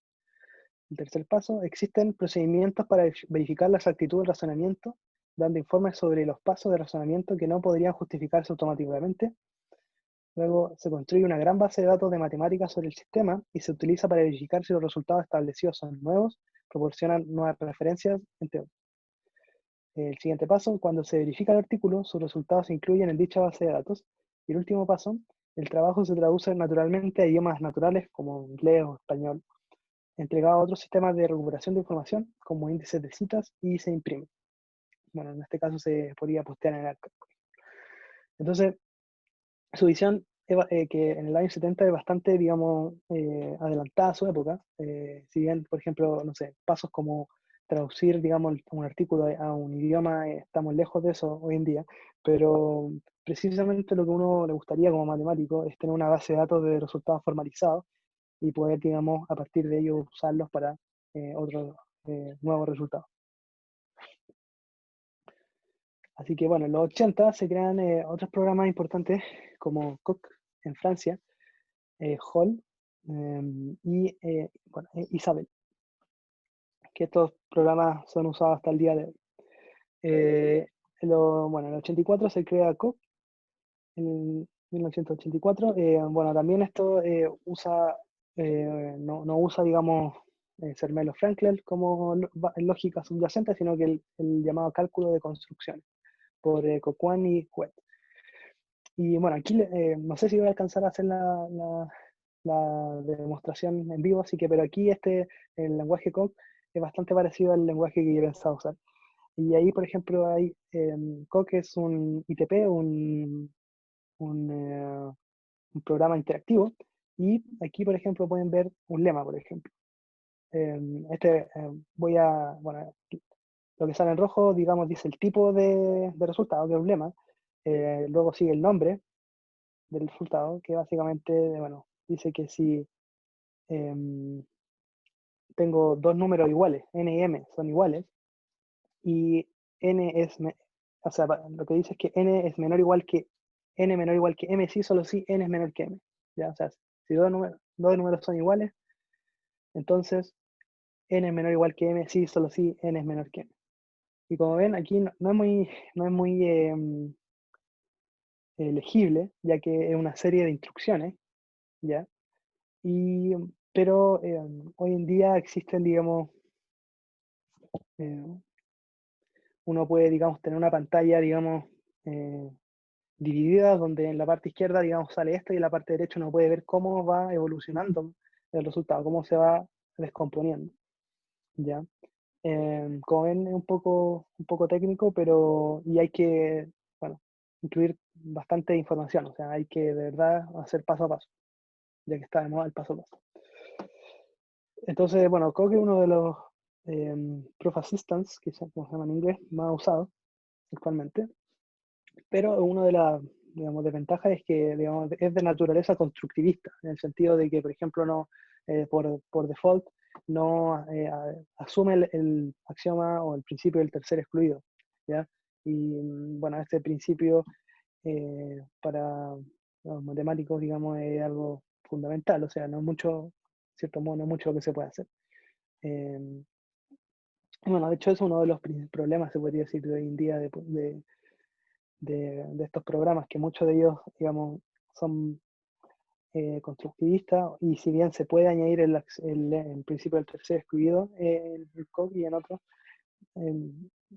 El tercer paso, existen procedimientos para verificar la exactitud del razonamiento, dando informes sobre los pasos de razonamiento que no podrían justificarse automáticamente. Luego se construye una gran base de datos de matemáticas sobre el sistema y se utiliza para verificar si los resultados establecidos son nuevos, proporcionan nuevas referencias, entre otros. El siguiente paso, cuando se verifica el artículo, sus resultados se incluyen en dicha base de datos. Y el último paso, el trabajo se traduce naturalmente a idiomas naturales como inglés o español, entregado a otros sistemas de recuperación de información, como índices de citas, y se imprime. Bueno, en este caso se podría postear en el archivo. Entonces, su visión, que en el año 70 es bastante, digamos, adelantada a su época. Si bien, por ejemplo, no sé, pasos como traducir, digamos, un artículo a un idioma, estamos lejos de eso hoy en día, pero precisamente lo que uno le gustaría como matemático es tener una base de datos de resultados formalizados y poder, digamos, a partir de ello usarlos para otros nuevos resultados. Así que bueno, en los 80 se crean otros programas importantes como Coq en Francia, Hall y bueno, Isabel, que estos programas son usados hasta el día de hoy. Bueno, en el 84 se crea Coq, en 1984. Bueno, también esto no usa, digamos, Zermelo-Fraenkel como lógica subyacente, sino que el llamado cálculo de construcciones por Coquan y Huet. Y bueno, aquí no sé si voy a alcanzar a hacer la demostración en vivo, así que, pero aquí el lenguaje Coq es bastante parecido al lenguaje que yo pensaba usar. Y ahí, por ejemplo, Coq es un ITP, un programa interactivo, y aquí, por ejemplo, pueden ver un lema, por ejemplo. Bueno, lo que sale en rojo, digamos, dice el tipo de resultado, que es un lema. Luego sigue el nombre del resultado, que básicamente, bueno, dice que si tengo dos números iguales, n y m son iguales, y n es o sea, lo que dice es que n es menor o igual que n menor o igual que m, sí, solo si n es menor que m. ¿Ya? O sea, si dos números son iguales, entonces n es menor o igual que m, sí, solo si n es menor que m. Y como ven, aquí no es muy legible, ya que es una serie de instrucciones, ¿ya? Pero hoy en día existen, digamos, eh, uno puede, digamos, tener una pantalla, digamos, eh, dividida, donde en la parte izquierda, digamos, sale esto y en la parte derecha uno puede ver cómo va evolucionando el resultado, cómo se va descomponiendo, ¿ya? Como ven, es un poco técnico, pero y hay que, bueno, incluir bastante información, o sea, hay que de verdad hacer paso a paso, ya que está de moda el paso a paso. Entonces, bueno, creo que uno de los Proof Assistants, que como se llama en inglés, más usados actualmente, pero una de las, digamos, desventajas es que, digamos, es de naturaleza constructivista, en el sentido de que, por ejemplo, no, por default, no asume el axioma o el principio del tercer excluido, ¿ya? Y, bueno, este principio para los matemáticos, digamos, es algo fundamental, o sea, no es mucho, de cierto modo, no es mucho lo que se puede hacer. Eh, bueno, de hecho es uno de los problemas, se podría decir, de hoy en día de estos programas, que muchos de ellos, digamos, son constructivistas, y si bien se puede añadir el principio del tercer excluido en el code y en otros, eh,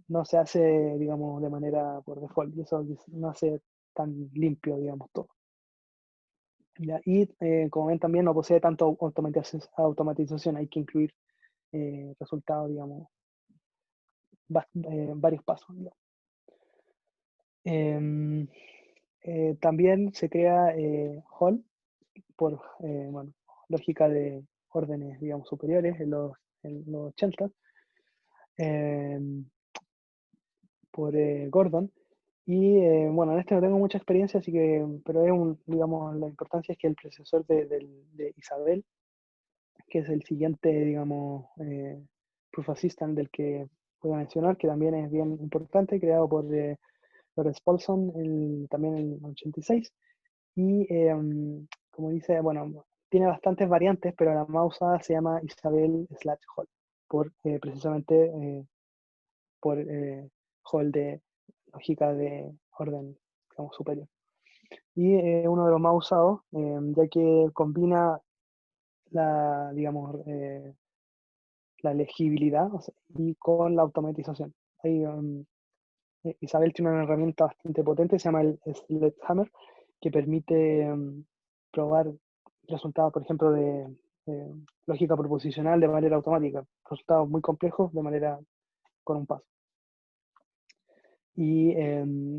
no se hace, digamos, de manera por default, y eso no hace tan limpio, digamos, todo. ¿Ya? Y como ven, también no posee tanto automatización, hay que incluir resultados, digamos, varios pasos, digamos. También se crea Hall por bueno, lógica de órdenes, digamos, superiores en los 80, em, por Gordon. Y bueno, en este no tengo mucha experiencia, así que, pero digamos, la importancia es que el predecesor de Isabel, que es el siguiente, digamos, Proof Assistant del que voy a mencionar, que también es bien importante, creado por Lawrence Paulson también en el 86. Y como dice, bueno, tiene bastantes variantes, pero la más usada se llama Isabel/Hall, precisamente por Hall de lógica de orden, digamos, superior. Y uno de los más usados, ya que combina digamos, la legibilidad, o sea, y con la automatización. Ahí, Isabel tiene una herramienta bastante potente, se llama el Sledgehammer, que permite probar resultados, por ejemplo, de lógica proposicional de manera automática, resultados muy complejos de manera con un paso. Y,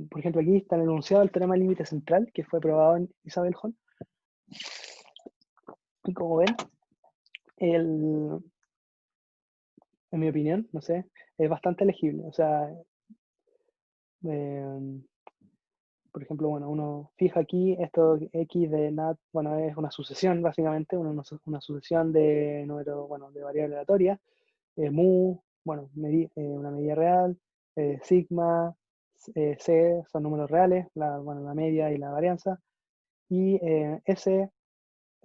por ejemplo, aquí está el enunciado del teorema límite central, que fue probado en Isabel Hall. Y como ven, en mi opinión, no sé, es bastante legible. O sea, eh, por ejemplo, bueno, uno fija aquí esto x de nat, bueno, es una sucesión básicamente, una sucesión de número, bueno, de variables aleatorias, mu, bueno, una medida real, sigma, c son números reales, bueno, la media y la varianza, y s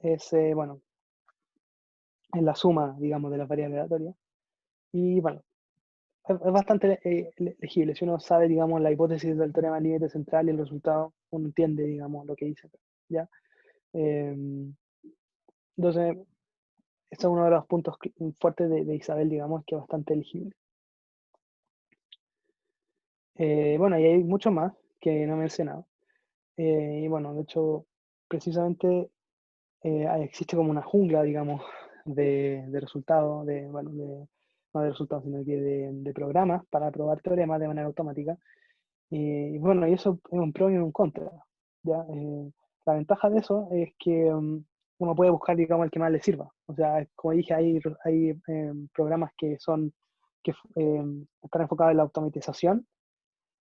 es, bueno, es la suma, digamos, de las variables aleatorias. Y bueno, es bastante legible. Si uno sabe, digamos, la hipótesis del teorema del límite central y el resultado, uno entiende, digamos, lo que dice, ¿ya? Entonces, este es uno de los puntos fuertes de Isabel, digamos, que es bastante legible. Bueno, y hay mucho más que no he mencionado. Y bueno, de hecho, precisamente existe como una jungla, digamos, de resultados, bueno, no de resultados, sino que de programas para probar teoremas de manera automática. Y bueno, y eso es un pro y un contra, ¿ya? La ventaja de eso es que uno puede buscar, digamos, el que más le sirva. O sea, como dije, hay programas que están enfocados en la automatización,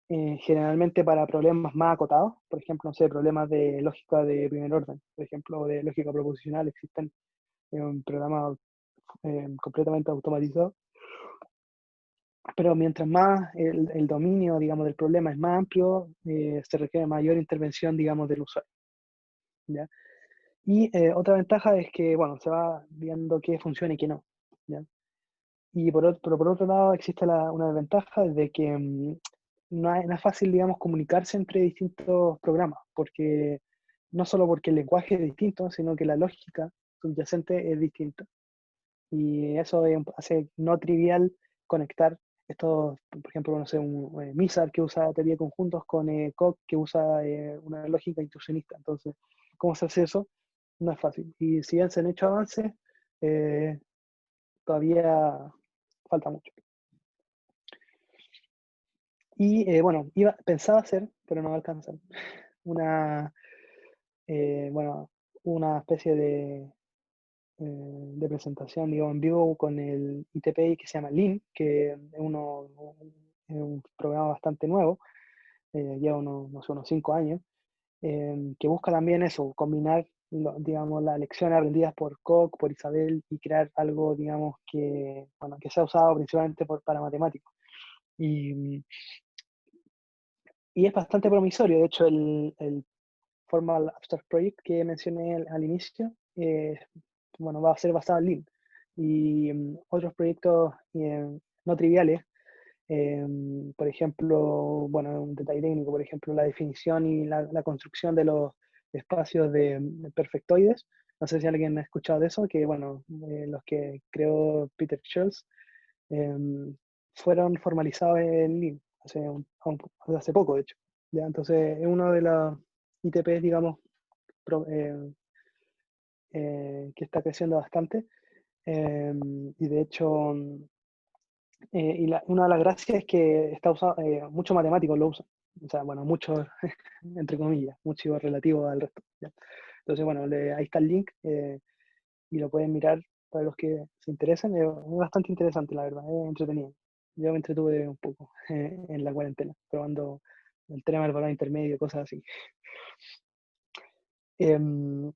generalmente para problemas más acotados. Por ejemplo, no sé, problemas de lógica de primer orden, por ejemplo, o de lógica proposicional, existen programas completamente automatizados. pero mientras más el dominio, digamos, del problema es más amplio, se requiere mayor intervención, digamos, del usuario, ¿ya? Y otra ventaja es que, bueno, se va viendo qué funciona y qué no, ¿ya? Pero por otro lado existe una desventaja de que no es fácil, digamos, comunicarse entre distintos programas, porque no solo porque el lenguaje es distinto, sino que la lógica subyacente es distinta. Y eso hace no trivial conectar estos, por ejemplo, no sé, un MISAR que usa teoría de conjuntos con COC que usa una lógica intuicionista. Entonces, ¿cómo se hace eso? No es fácil. Y si bien se han hecho avances, eh, todavía falta mucho. Y bueno, pensaba hacer, pero no alcanzan, una, bueno, una especie de presentación, digo, en vivo con el ITPI que se llama Lean, que es un programa bastante nuevo, lleva no sé, unos 5 años, que busca también eso, combinar, digamos, las lecciones aprendidas por Koch, por Isabel, y crear algo, digamos, que, bueno, que sea usado principalmente para matemáticos. Y, y es bastante promisorio, de hecho, el Formal Abstract Project que mencioné al inicio, bueno, va a ser basado en Lean. Y otros proyectos no triviales, por ejemplo, bueno, un detalle técnico, por ejemplo, la definición y la construcción de los espacios de perfectoides. No sé si alguien ha escuchado de eso, que bueno, los que creó Peter Schultz fueron formalizados en Lean hace poco, de hecho. ¿Ya? Entonces, es uno de los ITPs, digamos, pro- eh, que está creciendo bastante. Y de hecho, una de las gracias es que está usado, muchos matemáticos lo usan. O sea, bueno, mucho, entre comillas, mucho relativo al resto. ¿Ya? Entonces, bueno, ahí está el link y lo pueden mirar para los que se interesen. Es bastante interesante, la verdad, es entretenido. Yo me entretuve un poco en la cuarentena, probando el tema del valor intermedio, cosas así. Em,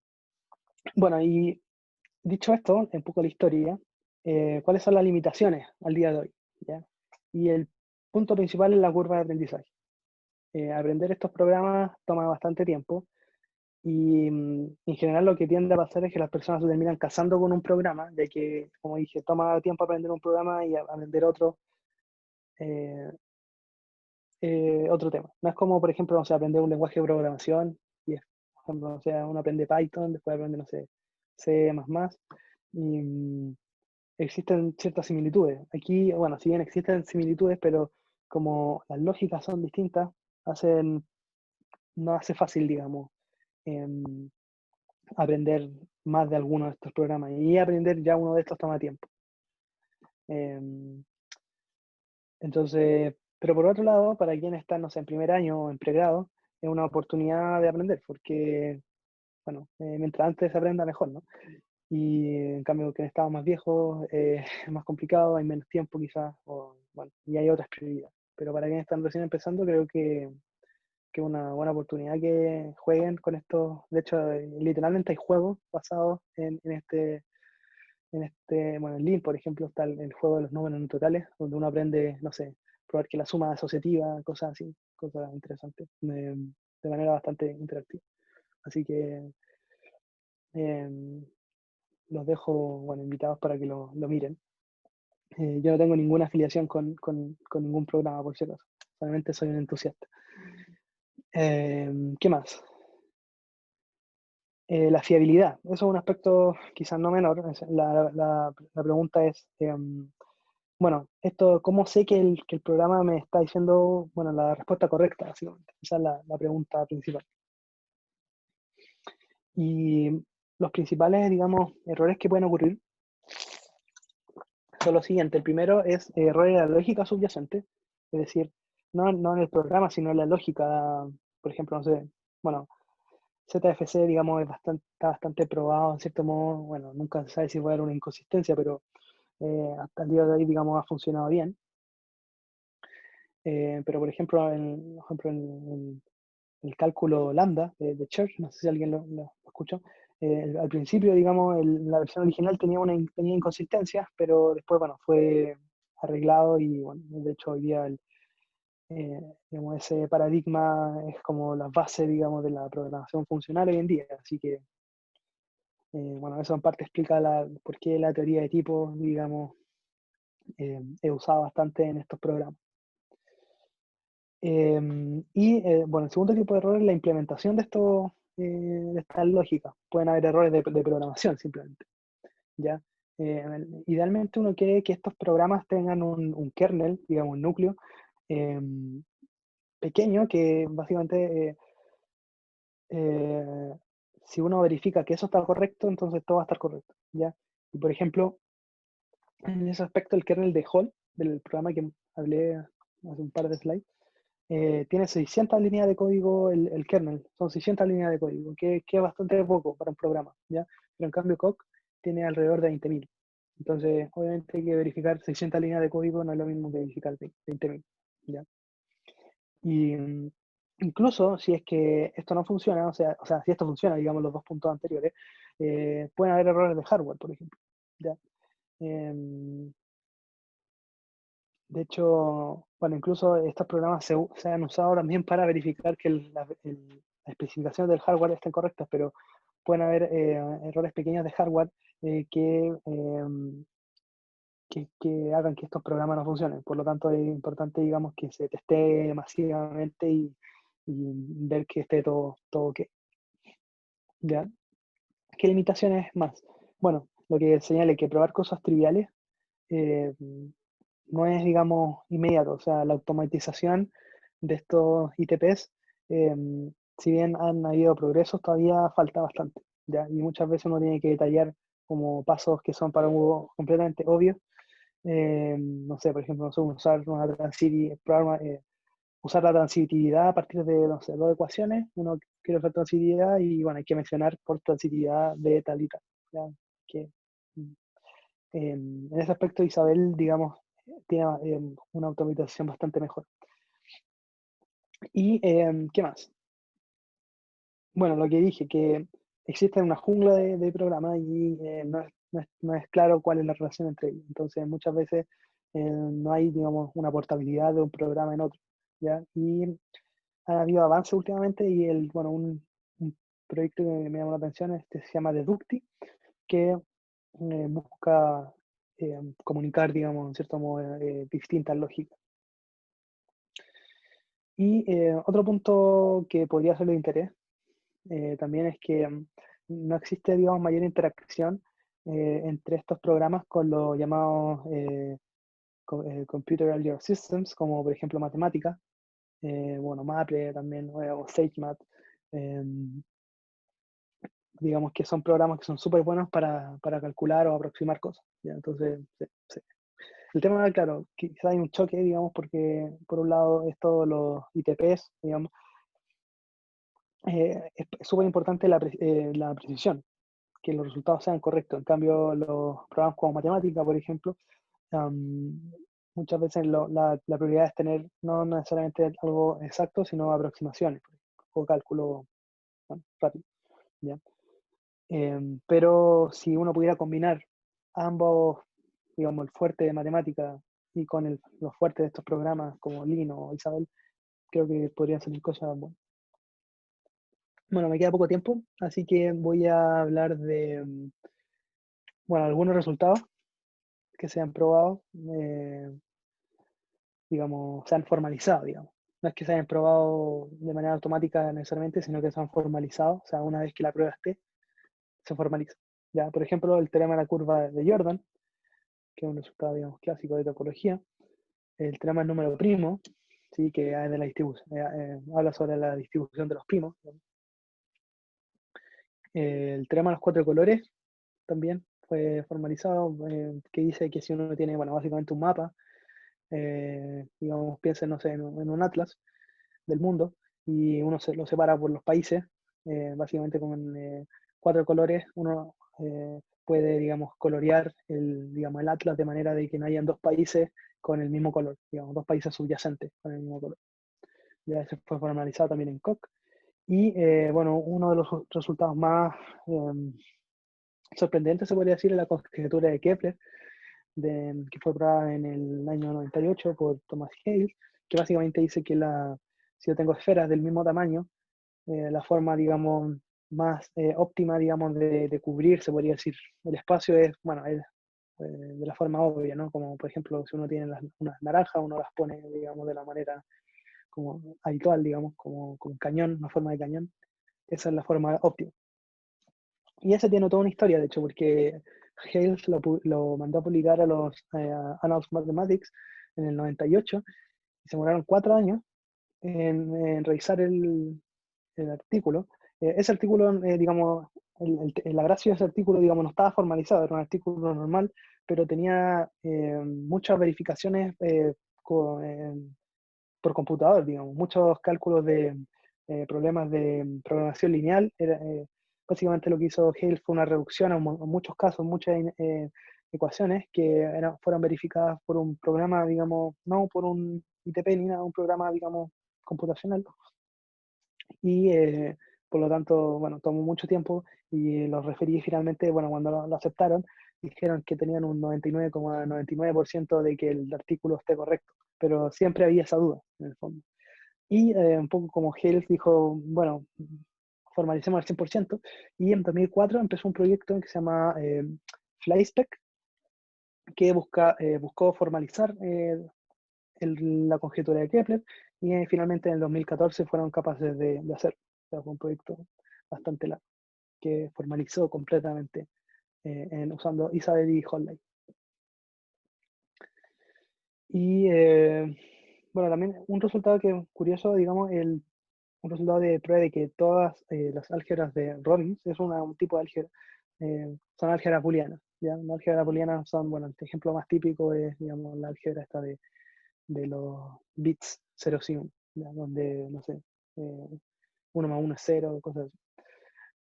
bueno, y dicho esto, un poco la historia, ¿cuáles son las limitaciones al día de hoy? ¿Ya? Y el punto principal es la curva de aprendizaje. Aprender estos programas toma bastante tiempo y en general lo que tiende a pasar es que las personas se terminan casando con un programa, ya que, como dije, toma tiempo aprender un programa y aprender eh, otro tema. No es como, por ejemplo, no sé, aprender un lenguaje de programación y, por ejemplo, o sea, uno aprende Python, después aprende, no sé, C++, y existen ciertas similitudes. Aquí, bueno, si bien existen similitudes, pero como las lógicas son distintas, no hace fácil, digamos, em, aprender más de alguno de estos programas. Y aprender ya uno de estos toma tiempo. Em, entonces, pero por otro lado, para quien está, no sé, en primer año o en pregrado, es una oportunidad de aprender, porque, bueno, mientras antes se aprenda mejor, ¿no? Y en cambio, que estaba más viejo, es más complicado, hay menos tiempo quizás, o, bueno, y hay otras prioridades. Pero para quienes están recién empezando, creo que es una buena oportunidad que jueguen con esto. De hecho, literalmente hay juegos basados bueno, en Lean, por ejemplo, está el juego de los números no totales, donde uno aprende, no sé, probar que la suma es asociativa, cosas así, cosas interesantes, de manera bastante interactiva. Así que eh, los dejo, bueno, invitados para que lo miren. Yo no tengo ninguna afiliación con ningún programa, por si acaso. Solamente soy un entusiasta. ¿Qué más? La fiabilidad. Eso es un aspecto quizás no menor. La pregunta es, bueno, ¿cómo sé que el programa me está diciendo, bueno, la respuesta correcta, básicamente? Esa es la pregunta principal. Y los principales, digamos, errores que pueden ocurrir son los siguientes. El primero es errores de la lógica subyacente, es decir, no en el programa, sino en la lógica. Por ejemplo, no sé, bueno, ZFC, digamos, está bastante probado en cierto modo. Bueno, nunca se sabe si va a haber una inconsistencia, pero hasta el día de hoy, digamos, ha funcionado bien. Pero, por ejemplo, en el cálculo lambda de Church, no sé si alguien lo escuchó. Al principio, digamos, la versión original tenía inconsistencias, pero después, bueno, fue arreglado y bueno, de hecho hoy día digamos, ese paradigma es como la base, digamos, de la programación funcional hoy en día. Así que, bueno, eso en parte explica por qué la teoría de tipos, digamos, es usada bastante en estos programas. Bueno, el segundo tipo de error es la implementación de estas lógicas. Pueden haber errores de programación simplemente, ¿ya? Idealmente uno quiere que estos programas tengan un kernel, digamos, un núcleo pequeño que básicamente eh, si uno verifica que eso está correcto, entonces todo va a estar correcto, ¿ya? Y por ejemplo, en ese aspecto el kernel de Hall, del programa que hablé hace un par de slides, tiene 600 líneas de código el kernel, son 600 líneas de código, que es bastante poco para un programa, ¿ya? Pero en cambio Coq tiene alrededor de 20.000. Entonces, obviamente hay que verificar 600 líneas de código, no es lo mismo que verificar 20.000, ¿ya? Y incluso si es que esto no funciona, o sea, si esto funciona, digamos los dos puntos anteriores, pueden haber errores de hardware, por ejemplo, ¿ya? Em, de hecho, bueno, incluso estos programas se han usado también para verificar que las especificaciones del hardware estén correctas, pero pueden haber errores pequeños de hardware que hagan que estos programas no funcionen. Por lo tanto, es importante, digamos, que se teste masivamente y ver que esté todo ok. ¿Ya? ¿Qué limitaciones más? Bueno, lo que señale que probar cosas triviales eh, no es, digamos, inmediato. O sea, la automatización de estos ITPs, eh, si bien han habido progresos, todavía falta bastante, ¿ya? Y muchas veces uno tiene que detallar como pasos que son para uno completamente obvios. No sé, por ejemplo, no sé, usar la transitividad a partir de, no sé, dos ecuaciones. Uno quiere usar transitividad y, bueno, hay que mencionar por transitividad de tal y tal, ¿ya? Que, en ese aspecto Isabel, digamos, tiene una automatización bastante mejor. ¿Y qué más? Bueno, lo que dije, que existe una jungla de programas y no es claro cuál es la relación entre ellos. Entonces, muchas veces no hay, digamos, una portabilidad de un programa en otro, ¿ya? Y ha habido avances últimamente y bueno, un proyecto que me llamó la atención se llama Deducti, que busca comunicar, digamos, en cierto modo, distintas lógicas. Y otro punto que podría ser de interés también es que no existe, digamos, mayor interacción entre estos programas con los llamados Computer Algebra Systems, como por ejemplo matemática, bueno, Maple también, o SageMath, digamos que son programas que son súper buenos para calcular o aproximar cosas, ¿ya? Entonces, sí, sí. El tema, claro, quizá hay un choque, digamos, porque por un lado esto, los ITPs, digamos, es súper importante la precisión, que los resultados sean correctos. En cambio, los programas como matemática, por ejemplo, um, muchas veces la prioridad es tener no necesariamente algo exacto, sino aproximaciones o cálculo, bueno, rápido, ¿ya? Pero si uno pudiera combinar ambos, digamos, el fuerte de matemática y con los fuertes de estos programas como Lino o Isabel, creo que podrían salir cosas buenas. Bueno, me queda poco tiempo, así que voy a hablar de, bueno, algunos resultados que se han probado, digamos, se han formalizado, digamos. No es que se hayan probado de manera automática necesariamente, sino que se han formalizado. O sea, una vez que la prueba esté, se formaliza. Ya, por ejemplo, el teorema de la curva de Jordan, que es un resultado, digamos, clásico de topología. El teorema del número primo, ¿sí? Que es de la distribución, habla sobre la distribución de los primos. El teorema de los cuatro colores también fue formalizado, que dice que si uno tiene, bueno, básicamente un mapa, digamos, piensa, no sé, en un atlas del mundo, y uno lo separa por los países, básicamente con cuatro colores, uno puede, digamos, colorear digamos, el atlas de manera de que no hayan dos países con el mismo color, digamos, dos países subyacentes con el mismo color. Ya se fue formalizado también en Coq. Y bueno, uno de los resultados más sorprendentes, se podría decir, es la conjetura de Kepler, que fue probada en el año 98 por Thomas Hales, que básicamente dice que si yo tengo esferas del mismo tamaño, la forma, digamos, más óptima, digamos, de cubrir, se podría decir, el espacio es, bueno, es de la forma obvia, ¿no? Como, por ejemplo, si uno tiene unas naranjas, uno las pone, digamos, de la manera como habitual, digamos, como con cañón, una forma de cañón. Esa es la forma óptima. Y ese tiene toda una historia, de hecho, porque Hales lo mandó a publicar a los Annals of Mathematics en el 98 y se demoraron 4 años en revisar el artículo. Ese artículo, digamos, la gracia de ese artículo, digamos, no estaba formalizado, era un artículo normal, pero tenía muchas verificaciones por computador, digamos, muchos cálculos de problemas de programación lineal. Básicamente lo que hizo Hale fue una reducción en muchos casos, muchas ecuaciones que fueron verificadas por un programa, digamos, no por un ITP ni nada, un programa, digamos, computacional. Y por lo tanto, bueno, tomó mucho tiempo y los referí finalmente, bueno, cuando lo aceptaron, dijeron que tenían un 99,99% de que el artículo esté correcto, pero siempre había esa duda, en el fondo. Y un poco como Hales dijo, bueno, formalicemos al 100%, y en 2004 empezó un proyecto que se llama FlySpec, que buscó formalizar la conjetura de Kepler, y finalmente en el 2014 fueron capaces de hacerlo. O sea, fue un proyecto bastante largo, que formalizó completamente usando Isabelle y Holley. Y bueno, también un resultado que es curioso, digamos, un resultado de prueba de que todas las álgebras de Robbins, es un tipo de álgebra, son álgebras booleanas. ¿Ya? Las álgebras booleanas son, bueno, el ejemplo más típico es, digamos, la álgebra esta de los bits 0 y 1, ¿ya? Donde, no sé, 1 más 1 es 0, cosas así.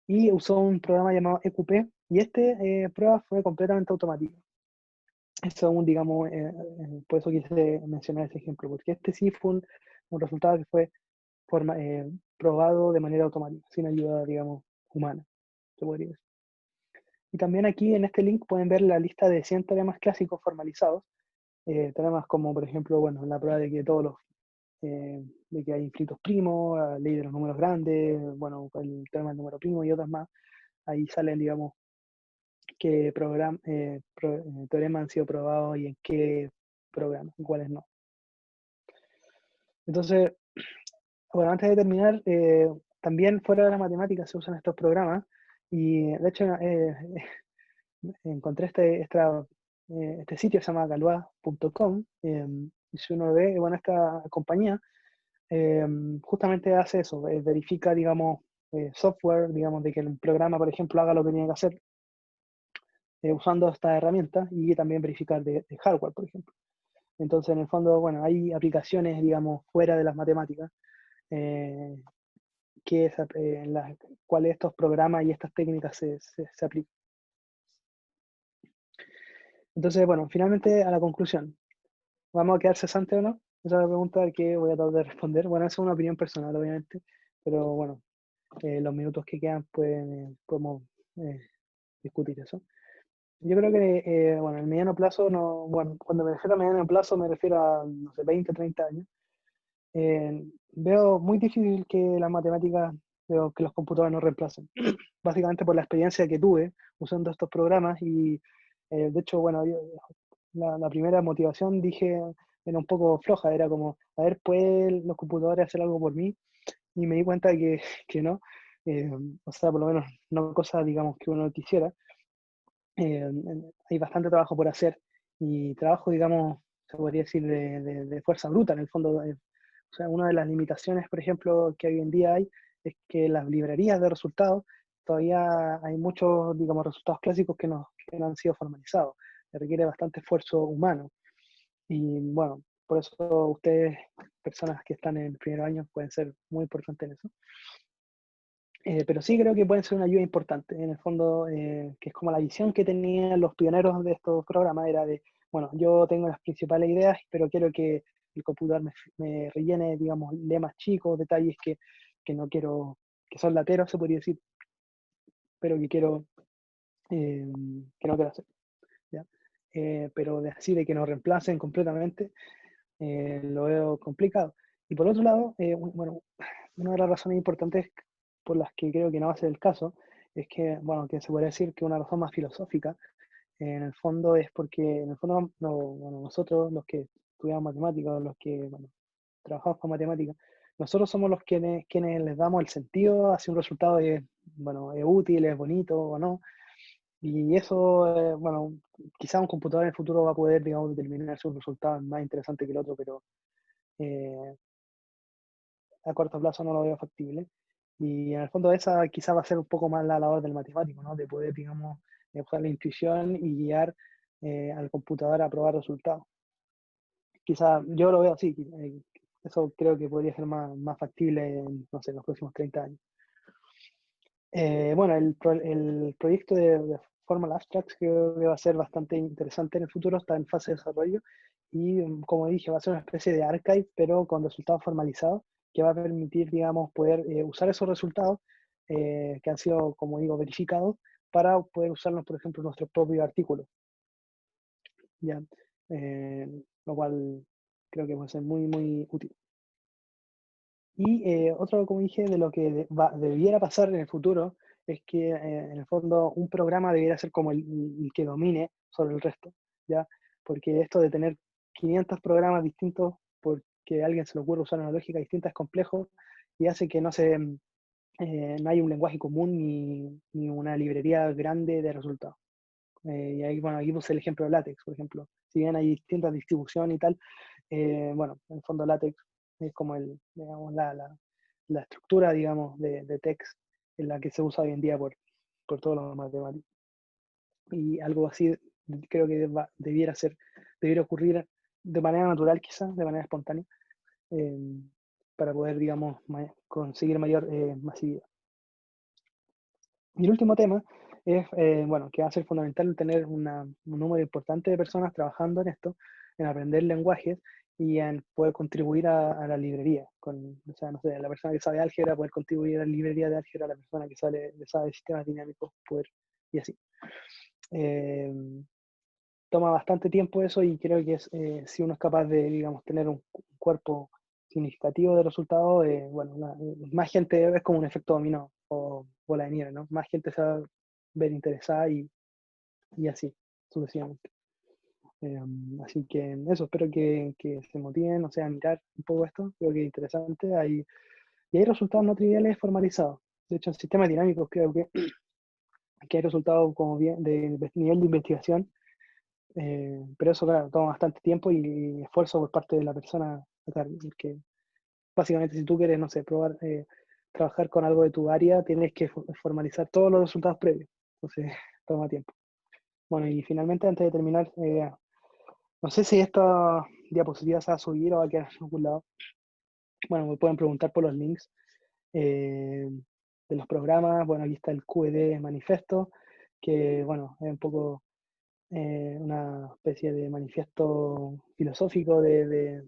Y usó un programa llamado EQP, y prueba fue completamente automática. Eso, digamos, por eso quise mencionar ese ejemplo, porque este sí fue un resultado que fue probado de manera automática, sin ayuda, digamos, humana, se podría decir. Y también aquí en este link pueden ver la lista de 100 teoremas clásicos formalizados. Teoremas como, por ejemplo, bueno, la prueba de que de que hay infinitos primos, la ley de los números grandes, bueno, el teorema del número primo y otros más. Ahí salen, digamos, qué teoremas han sido probados y en qué programas y cuáles no. Entonces, bueno, antes de terminar, también fuera de la matemática se usan estos programas, y de hecho encontré este sitio que se llama galois.com, y si uno ve, bueno, esta compañía justamente hace eso, verifica, digamos, software, digamos, de que el programa, por ejemplo, haga lo que tiene que hacer usando estas herramientas, y también verificar de hardware, por ejemplo. Entonces, en el fondo, bueno, hay aplicaciones, digamos, fuera de las matemáticas, en las cuales estos programas y estas técnicas se aplican. Entonces, bueno, finalmente a la conclusión. ¿Vamos a quedar cesante o no? Esa es la pregunta que voy a tratar de responder. Bueno, esa es una opinión personal, obviamente, pero bueno, los minutos que quedan podemos discutir eso. Yo creo que, bueno, el mediano plazo, no, bueno, cuando me refiero a mediano plazo me refiero a, no sé, 20, 30 años. Veo muy difícil que las matemáticas, veo que los computadores no reemplacen. Básicamente por la experiencia que tuve usando estos programas, y de hecho, bueno, la primera motivación dije era un poco floja, era como, a ver, ¿pueden los computadores hacer algo por mí? Y me di cuenta que no, o sea, por lo menos no cosas, digamos, que uno quisiera. Hay bastante trabajo por hacer, y trabajo, digamos, se podría decir de fuerza bruta, en el fondo. O sea, una de las limitaciones, por ejemplo, que hoy en día hay, es que las librerías de resultados, todavía hay muchos, digamos, resultados clásicos que no han sido formalizados. Requiere bastante esfuerzo humano. Y bueno, por eso ustedes, personas que están en primer año, pueden ser muy importantes en eso. Pero sí creo que pueden ser una ayuda importante, en el fondo, que es como la visión que tenían los pioneros de estos programas, era de, bueno, yo tengo las principales ideas, pero quiero que el computador me rellene, digamos, lemas chicos, detalles que no quiero, que son lateros, se podría decir, pero que no quiero hacer. ¿Ya? pero así de que nos reemplacen completamente, lo veo complicado. Y por otro lado, bueno, una de las razones importantes por las que creo que no va a ser el caso es que, bueno, que se podría decir que una razón más filosófica, en el fondo es porque, en el fondo, bueno, nosotros, los que estudiamos matemáticas, los que, bueno, trabajamos con matemáticas, nosotros somos los quienes les damos el sentido hacia un resultado es, bueno, es útil, es bonito o no. Y eso, bueno, quizá un computador en el futuro va a poder, digamos, determinar si un resultado es más interesante que el otro, pero eh, a corto plazo no lo veo factible. Y en el fondo esa quizá va a ser un poco más la labor del matemático, ¿no? De poder, digamos, usar la intuición y guiar al computador a probar resultados. Quizá yo lo veo así, eso creo que podría ser más factible en, no sé, en los próximos 30 años. Bueno, el proyecto de Formal Abstracts creo que va a ser bastante interesante en el futuro, está en fase de desarrollo y, como dije, va a ser una especie de archive, pero con resultados formalizados, que va a permitir, digamos, poder usar esos resultados que han sido, como digo, verificados para poder usarlos, por ejemplo, en nuestro propio artículo. ¿Ya? Lo cual creo que va a ser muy útil. Y otro, como dije, de lo que debiera pasar en el futuro es que en el fondo un programa debiera ser como el que domine sobre el resto, ¿ya? Porque esto de tener 500 programas distintos porque a alguien se le ocurre usar una lógica distinta es complejo y hace que no hay un lenguaje común ni una librería grande de resultados. Y ahí, bueno, aquí puse el ejemplo de LaTeX, por ejemplo. Si bien hay distintas distribuciones y tal, bueno, en el fondo LaTeX es como digamos, la estructura, digamos, de text en la que se usa hoy en día por todos los matemáticos. Y algo así creo que debiera ocurrir de manera natural quizás, de manera espontánea, eh, para poder, digamos, conseguir mayor masividad. Y el último tema es, bueno, que va a ser fundamental tener un número importante de personas trabajando en esto, en aprender lenguajes y en poder contribuir a la librería. O sea, no sé, la persona que sabe álgebra poder contribuir a la librería de álgebra, la persona que sabe sistemas dinámicos, poder, y así. Toma bastante tiempo eso y creo que si uno es capaz de, digamos, tener un cuerpo significativo de resultados, bueno, más gente es como un efecto dominó o bola de nieve, ¿no? Más gente se va a ver interesada y así, sucesivamente. Así que eso, espero que se motiven, o sea, a mirar un poco esto, creo que es interesante. Y hay resultados no triviales formalizados. De hecho, en sistemas dinámicos creo que hay resultados como bien de nivel de investigación. Pero eso, claro, toma bastante tiempo y esfuerzo por parte de la persona a cargo, porque básicamente si tú quieres, no sé, probar, trabajar con algo de tu área, tienes que formalizar todos los resultados previos, entonces toma tiempo. Bueno, y finalmente, antes de terminar, no sé si esta diapositiva se va a subir o va a quedar en algún lado. Bueno, me pueden preguntar por los links de los programas. Bueno, aquí está el QED manifiesto, que bueno, es un poco una especie de manifiesto filosófico de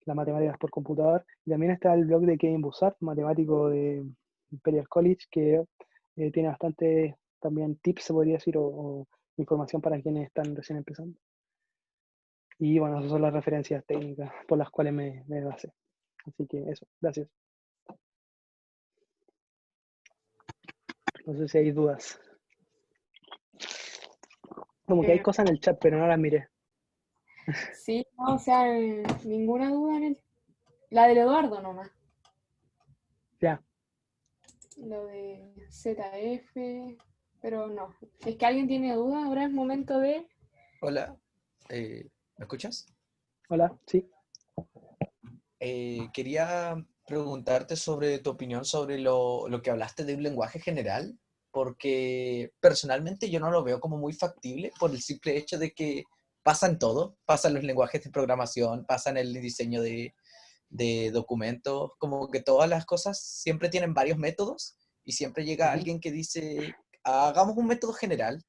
las matemáticas por computador. Y también está el blog de Kevin Bussard, matemático de Imperial College, que tiene bastante también tips, se podría decir, o información para quienes están recién empezando. Y bueno, esas son las referencias técnicas por las cuales me basé. Así que eso, gracias. No sé si hay dudas. Como que hay cosas en el chat, pero no las miré. Sí, no, o sea, ninguna duda en la del Eduardo nomás. Ya. Lo de ZF, pero no. Si es que alguien tiene duda, ahora es momento de... Hola, ¿me escuchas? Hola, sí. Quería preguntarte sobre tu opinión sobre lo que hablaste de un lenguaje general, porque personalmente yo no lo veo como muy factible por el simple hecho de que pasa en todo, pasa en los lenguajes de programación, pasa en el diseño de documentos, como que todas las cosas siempre tienen varios métodos y siempre llega alguien que dice, hagamos un método general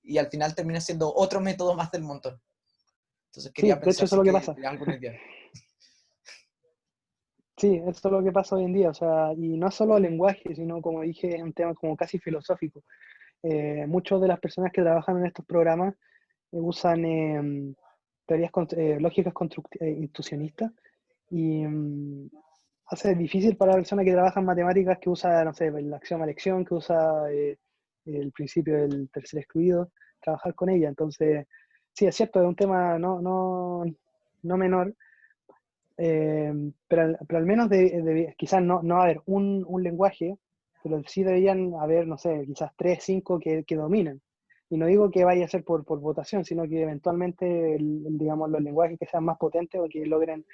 y al final termina siendo otro método más del montón. Entonces Sí, quería de hecho pensar eso es si lo que que pasa. tenías alguna idea. Sí, eso es lo que pasa hoy en día, o sea, y no solo el lenguaje, sino como dije, es un tema como casi filosófico. muchas de las personas que trabajan en estos programas usan lógicas intuicionistas y hace difícil para la persona que trabaja en matemáticas, que usa, no sé, el axioma de elección, que usa el principio del tercer excluido, trabajar con ella. Entonces, sí, es cierto, es un tema no menor, pero al menos quizás no va a haber un lenguaje, pero sí deberían haber, no sé, quizás 3, 5 que dominen. Y no digo que vaya a ser por votación, sino que eventualmente, digamos, los lenguajes que sean más potentes o que logren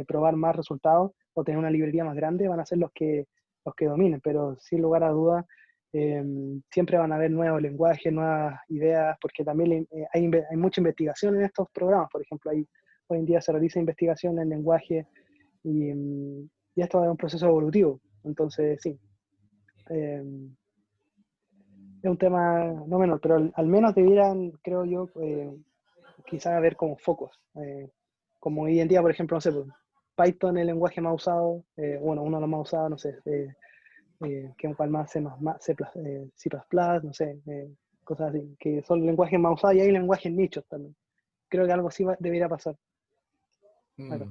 probar más resultados o tener una librería más grande van a ser los que dominen. Pero sin lugar a dudas, siempre van a haber nuevos lenguajes, nuevas ideas, porque también hay mucha investigación en estos programas. Por ejemplo, hoy en día se realiza investigación en lenguaje y esto es un proceso evolutivo. Entonces, sí. Es un tema no menor, pero al menos debieran, creo yo, quizás haber como focos. Como hoy en día, por ejemplo, no sé, pues, Python es el lenguaje más usado, bueno, uno de los más usados, no sé, que cual más C++, no sé, cosas así, que son lenguajes más usados y hay lenguajes nichos también. Creo que algo así debería pasar. Acá.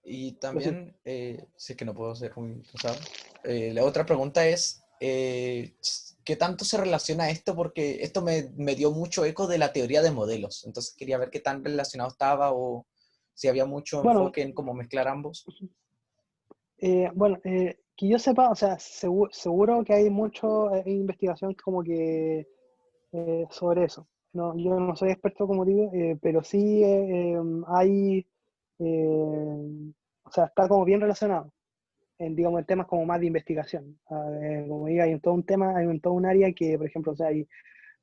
Y Pero sí. también, sé que no puedo ser muy pesado, la otra pregunta es, ¿qué tanto se relaciona esto? Porque esto me dio mucho eco de la teoría de modelos, entonces quería ver qué tan relacionado estaba o si había mucho Bueno, enfoque en cómo mezclar ambos. bueno, que yo sepa, o sea, seguro que hay mucho investigación como que sobre eso. No, yo no soy experto, como digo, pero sí hay, o sea, está como bien relacionado digamos, en temas como más de investigación. Como digo, hay todo un tema, todo un área que, por ejemplo, o sea, hay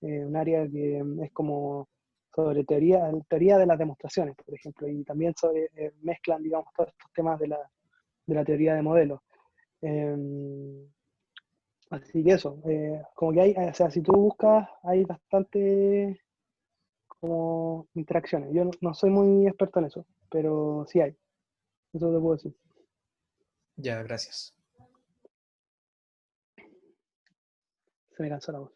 un área que es como sobre teoría de las demostraciones, por ejemplo, y también mezclan, digamos, todos estos temas de la teoría de modelos. Así que eso, como que o sea, si tú buscas, hay bastante como interacciones. Yo no soy muy experto en eso, pero sí hay, eso te puedo decir. Ya, gracias. Se me cansó la voz.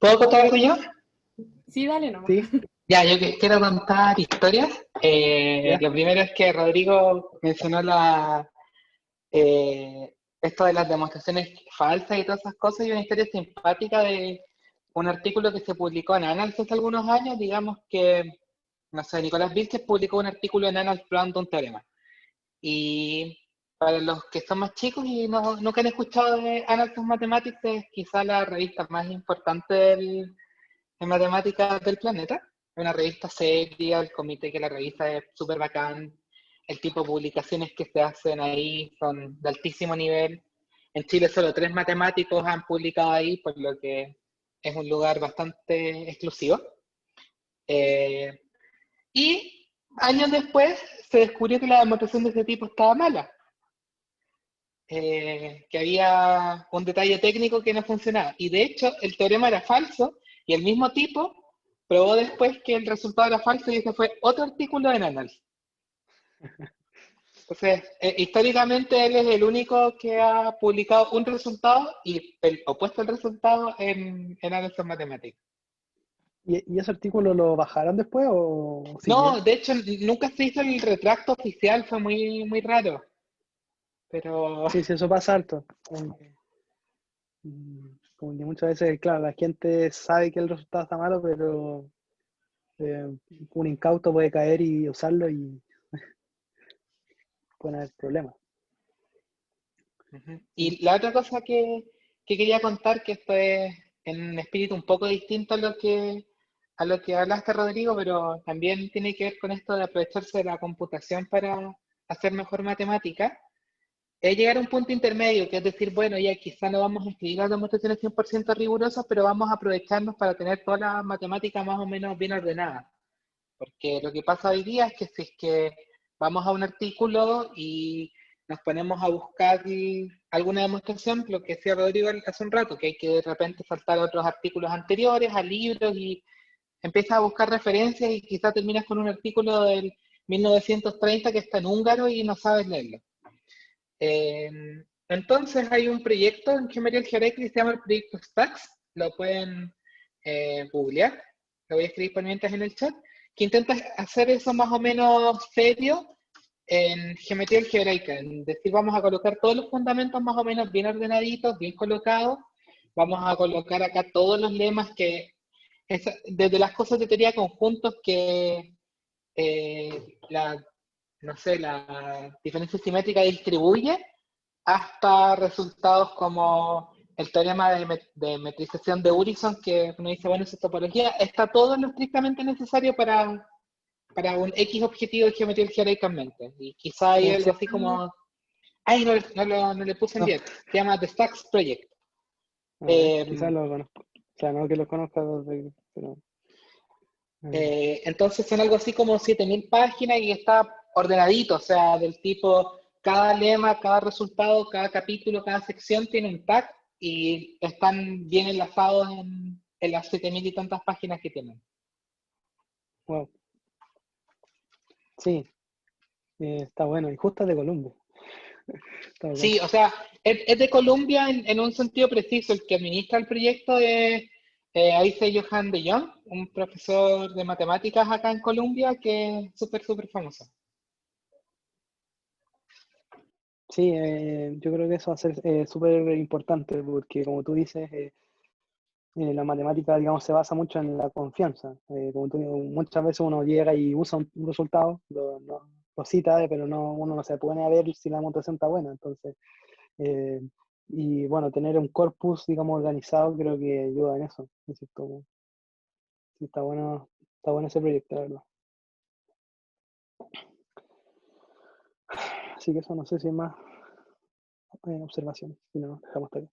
¿Puedo contar algo yo? Sí, dale nomás. ¿Sí? Ya, yo quiero contar historias. ¿Ya? Lo primero es que Rodrigo mencionó esto de las demostraciones falsas y todas esas cosas, y una historia simpática de un artículo que se publicó en Annals hace algunos años. Digamos que, no sé, Nicolás Vilches publicó un artículo en Annals probando un teorema. Y para los que son más chicos y nunca han escuchado de Annals of Mathematics, es quizá la revista más importante de matemáticas del planeta. Es una revista seria, el comité que la revista es súper bacán, el tipo de publicaciones que se hacen ahí son de altísimo nivel. En Chile solo 3 matemáticos han publicado ahí, por lo que es un lugar bastante exclusivo. Y años después se descubrió que la demostración de ese tipo estaba mala, que había un detalle técnico que no funcionaba. Y de hecho el teorema era falso y el mismo tipo probó después que el resultado era falso y ese fue otro artículo en Annals. Entonces, históricamente él es el único que ha publicado un resultado y el opuesto al resultado en Annals of Mathematics. ¿Y ese artículo lo bajaron después o sigue? No, de hecho nunca se hizo el retracto oficial, fue muy, muy raro. Pero Sí, sí, eso pasa harto. Como que muchas veces, claro, la gente sabe que el resultado está malo, pero un incauto puede caer y usarlo y pueden haber problemas. Y la otra cosa que quería contar, que esto es en un espíritu un poco distinto a lo que hablaste, Rodrigo, pero también tiene que ver con esto de aprovecharse de la computación para hacer mejor matemática, es llegar a un punto intermedio, que es decir, bueno, ya quizá no vamos a escribir las demostraciones 100% rigurosas, pero vamos a aprovecharnos para tener toda la matemática más o menos bien ordenada. Porque lo que pasa hoy día es que si es que vamos a un artículo y nos ponemos a buscar alguna demostración, lo que decía Rodrigo hace un rato, que hay que de repente saltar a otros artículos anteriores, a libros, y empiezas a buscar referencias y quizás terminas con un artículo del 1930 que está en húngaro y no sabes leerlo. Entonces hay un proyecto en Geometría Algebraica que se llama el proyecto Stacks, lo pueden googlear, lo voy a escribir por mientras en el chat, que intenta hacer eso más o menos serio en geometría algebraica, es decir, vamos a colocar todos los fundamentos más o menos bien ordenaditos, bien colocados, vamos a colocar acá todos los lemas desde las cosas de teoría de conjuntos que no sé, la diferencia simétrica distribuye, hasta resultados como el teorema de metrización de Urison, que uno dice, bueno, esa topología, está todo lo estrictamente necesario para un X objetivo de geometría algebraica en mente. Y quizá hay ¿Cómo algo se así llama? como, ay, no le puse en No, 10, se llama The Stacks Project. a ver, quizás Eh, lo conozco. O sea, no que lo conozca, pero... entonces son algo así como 7000 páginas y está ordenadito, o sea, del tipo, cada lema, cada resultado, cada capítulo, cada sección tiene un tag y están bien enlazados en las 7000 y tantas páginas que tienen. wow, sí, está bueno. Y justo es de Columbo. Está bacán. Sí, o sea, es de Columbia en un sentido preciso. El que administra el proyecto es Aise Johan de Jong, un profesor de matemáticas acá en Columbia que es súper famoso. Sí, yo creo que eso va a ser súper importante porque, como tú dices, la matemática, digamos, se basa mucho en la confianza. Como tú, muchas veces uno llega y usa un resultado, lo cita, pero uno no se pone a ver si la demostración está buena. Entonces, eh, y bueno, tener un corpus, digamos, organizado, creo que ayuda en eso. Es decir, sí, está bueno ese proyecto, la verdad. Así que eso, no sé si hay más observaciones, si no, dejamos hasta aquí.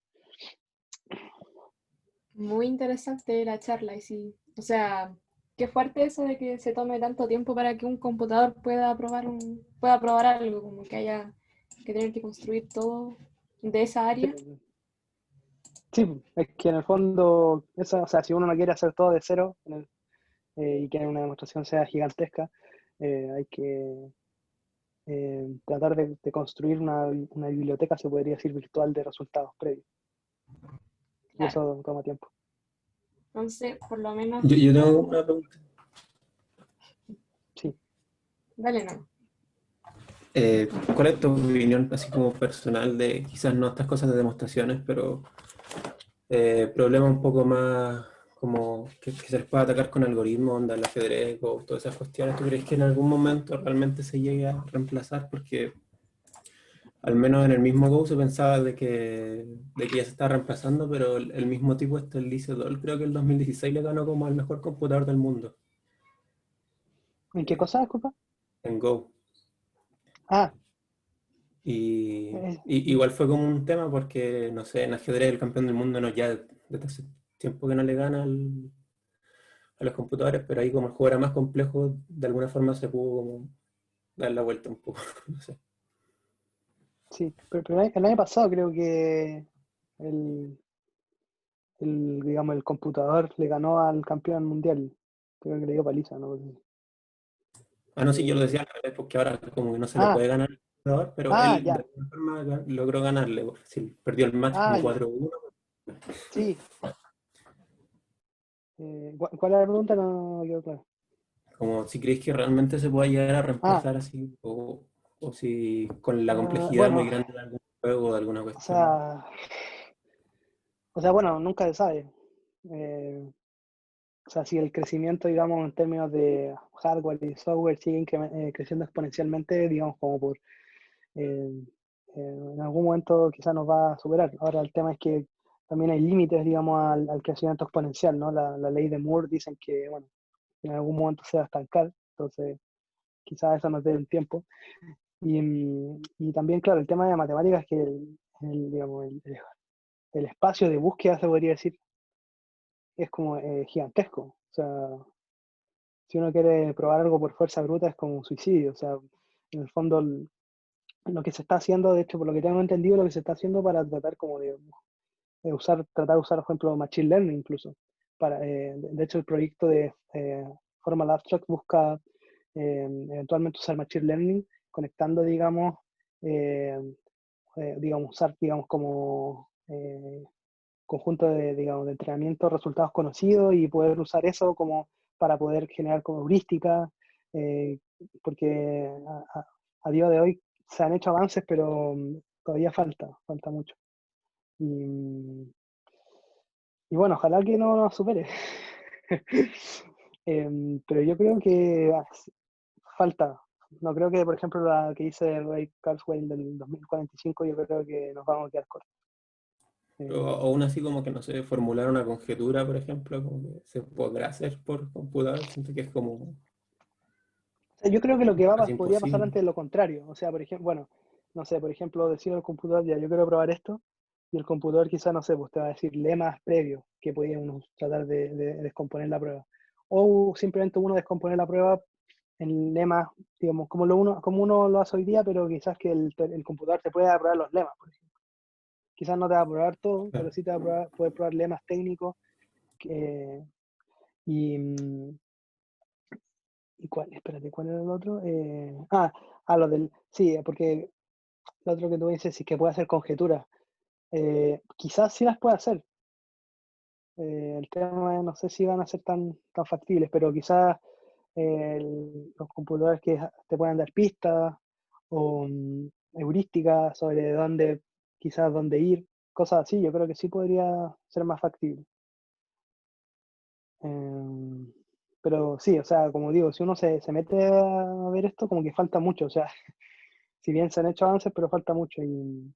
Muy interesante la charla y sí, o sea, qué fuerte eso de que se tome tanto tiempo para que un computador pueda probar algo, como que haya que tener que construir todo de esa área. Sí, es que en el fondo, o sea, si uno no quiere hacer todo de cero y que una demostración sea gigantesca, hay que tratar de construir una biblioteca, se podría decir, virtual de resultados previos. Y Claro. eso toma tiempo. Entonces, por lo menos, Yo tengo una pregunta. Sí. dale, no. ¿Cuál es tu opinión, así como personal, de quizás no estas cosas de demostraciones, pero problemas un poco más como que se les puede atacar con algoritmos, onda el ajedrez o todas esas cuestiones? ¿Tú crees que en algún momento realmente se llegue a reemplazar? Porque al menos en el mismo Go se pensaba de que ya se está reemplazando, pero el mismo tipo, el Lee Sedol, creo que el 2016 le ganó como el mejor computador del mundo ¿En qué cosa, disculpa? en Go. Ah, Igual fue como un tema porque, no sé, en ajedrez el campeón del mundo no ya desde hace tiempo que no le gana a los computadores, pero ahí como el juego era más complejo, de alguna forma se pudo como dar la vuelta un poco, no sé. sí, pero el año pasado creo que el, digamos, el computador le ganó al campeón mundial. Creo que le dio paliza, ¿no? Ah, no, sí, yo lo Eh, decía al revés, porque ahora como que no se le ah, puede ganar al computador, pero él de ya. alguna forma logró ganarle, pues, sí, perdió el match como Ya. 4-1. Sí. ¿Cuál era la pregunta? No quedó claro. Como si crees que realmente se puede llegar a Ah, reemplazar así, o si con la complejidad muy bueno, grande de algún juego o de alguna o cuestión. sea, bueno, nunca se sabe. Eh, o sea, si el crecimiento, digamos, en términos de hardware y software sigue creciendo exponencialmente, digamos, como eh, en algún momento quizás nos va a superar. Ahora el tema es que también hay límites, digamos, al crecimiento exponencial, ¿no? La ley de Moore dicen que, bueno, en algún momento se va a estancar, entonces quizás eso nos dé un tiempo. Y también, claro, el tema de matemáticas es que digamos, el espacio de búsqueda, se podría decir, es como gigantesco. O sea, si uno quiere probar algo por fuerza bruta es como un suicidio. O sea, en el fondo lo que se está haciendo, de hecho, por lo que tengo entendido, lo que se está haciendo para tratar como tratar de usar, por ejemplo, Machine Learning incluso. De hecho, el proyecto de Formal Abstract busca eventualmente usar Machine Learning conectando, digamos, digamos, usar, digamos, como conjunto de, digamos, de entrenamiento, resultados conocidos y poder usar eso como para poder generar como heurística, porque a día de hoy se han hecho avances, pero todavía falta mucho. Y bueno, ojalá que no nos supere. Pero yo creo que falta. No creo que, por ejemplo, la que dice Ray Kurzweil del 2045, yo creo que nos vamos a quedar cortos. O aún así como que, no sé, formular una conjetura, por ejemplo, como que se podrá hacer por computador, siento que es como O sea, yo creo que lo que casi podría pasar imposible. antes es lo contrario. O sea, por ejemplo, bueno, no sé, por ejemplo, decir al computador, ya, yo quiero probar esto, y el computador quizás, no sé, pues te va a decir lemas previos que podía uno tratar de descomponer la prueba. O simplemente uno descomponer la prueba en lemas, digamos, como uno lo hace hoy día, pero quizás que el computador te pueda probar los lemas, por ejemplo. Quizás no te va a probar todo, pero Claro. sí te va a poder probar lemas técnicos. Y, ¿Y cuál? Espérate, ¿cuál era el otro? Lo del. Sí, porque lo otro que tú dices es que puede hacer conjeturas. Quizás sí las puede hacer. El tema es, no sé si van a ser tan factibles, pero quizás los computadores que te puedan dar pistas o heurísticas sobre quizás dónde ir, cosas así, yo creo que sí podría ser más factible. Pero sí, o sea, como digo, si uno se mete a ver esto, como que falta mucho, o sea, si bien se han hecho avances, pero falta mucho. Y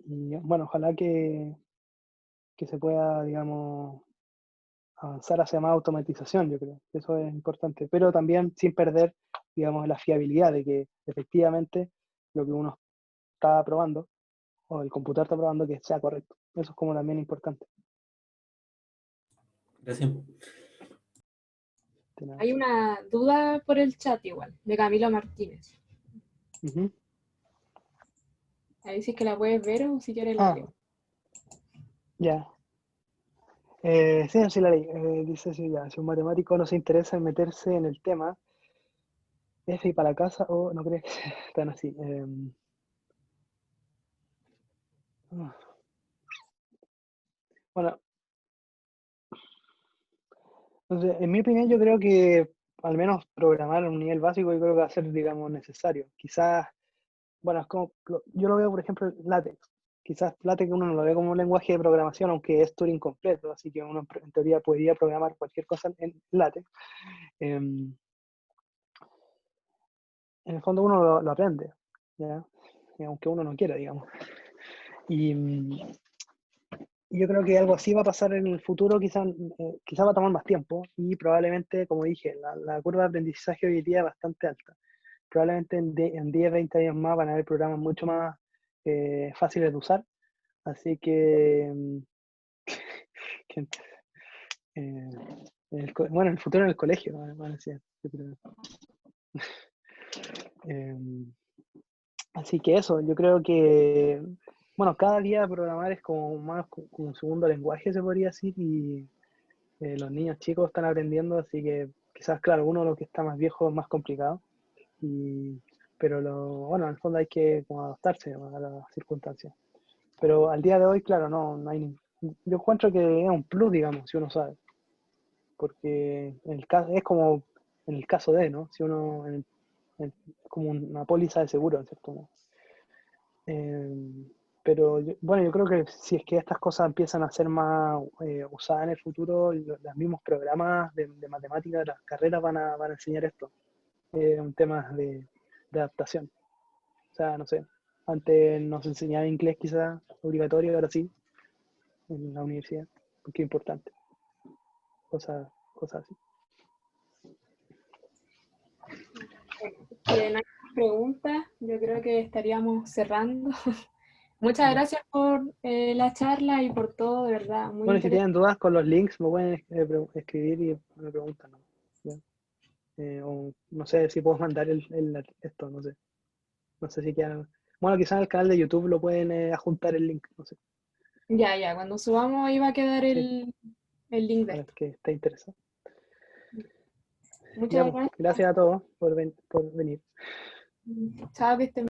bueno, ojalá que se pueda, digamos, avanzar hacia más automatización, yo creo, que eso es importante, pero también sin perder, digamos, la fiabilidad de que efectivamente lo que uno está probando, o el computador está probando, que sea correcto. Eso es como también importante. Gracias. De nada. Hay una duda por el chat igual, de Camilo Martínez. Ujú. Ahí sí que la puedes ver o si quieres la leo. Ya. Sí, la ley. Dice así, ya, si un matemático no se interesa en meterse en el tema, F y para la casa, o no crees que sea tan así. Bueno, entonces, en mi opinión, yo creo que al menos programar a un nivel básico, yo creo que va a ser, digamos, necesario. Quizás, bueno, es como, yo lo veo, por ejemplo, en LaTeX. Quizás LaTeX uno no lo ve como un lenguaje de programación, aunque es Turing completo, así que uno en teoría podría programar cualquier cosa en LaTeX. En el fondo uno lo aprende, ¿ya? Aunque uno no quiera, digamos. Y yo creo que algo así va a pasar en el futuro, quizás va a tomar más tiempo y probablemente, como dije, la curva de aprendizaje hoy día es bastante alta. Probablemente en 10, 20 años más van a haber programas mucho más fáciles de usar. Así que, que, eh, bueno, en el futuro en el colegio, van a decir, yo creo. Así que eso, yo creo que, bueno, cada día programar es como más como un segundo lenguaje, se podría decir, y los niños chicos están aprendiendo, así que quizás, claro, uno lo que está más viejo es más complicado, pero bueno, en el fondo hay que como adaptarse a las circunstancias. Pero al día de hoy, claro, no hay yo encuentro que es un plus, digamos, si uno sabe, porque es como en el caso de, ¿no? Si uno, es como una póliza de seguro, en cierto modo. Pero bueno, yo creo que si es que estas cosas empiezan a ser más usadas en el futuro, los mismos programas de matemáticas de las carreras van a enseñar esto. Es un tema de adaptación. O sea, no sé, antes nos enseñaba inglés quizás obligatorio, ahora sí, en la universidad, porque es importante. Cosas así. Que no hay más preguntas, yo creo que estaríamos cerrando. Muchas Ya. gracias por la charla y por todo, de verdad, muy Bueno, y si interesante. tienen dudas con los links, me pueden escribir y me preguntan, ¿no? ¿Ya? O no sé si puedo mandar esto, no sé. No sé si quieran. Bueno, quizás en el canal de YouTube lo pueden adjuntar el link, no sé. Ya, cuando subamos ahí va a quedar Sí, el link de para el esto. que esté interesado. Ya, Muchas pues, gracias. gracias a todos por venir. Chao, que estén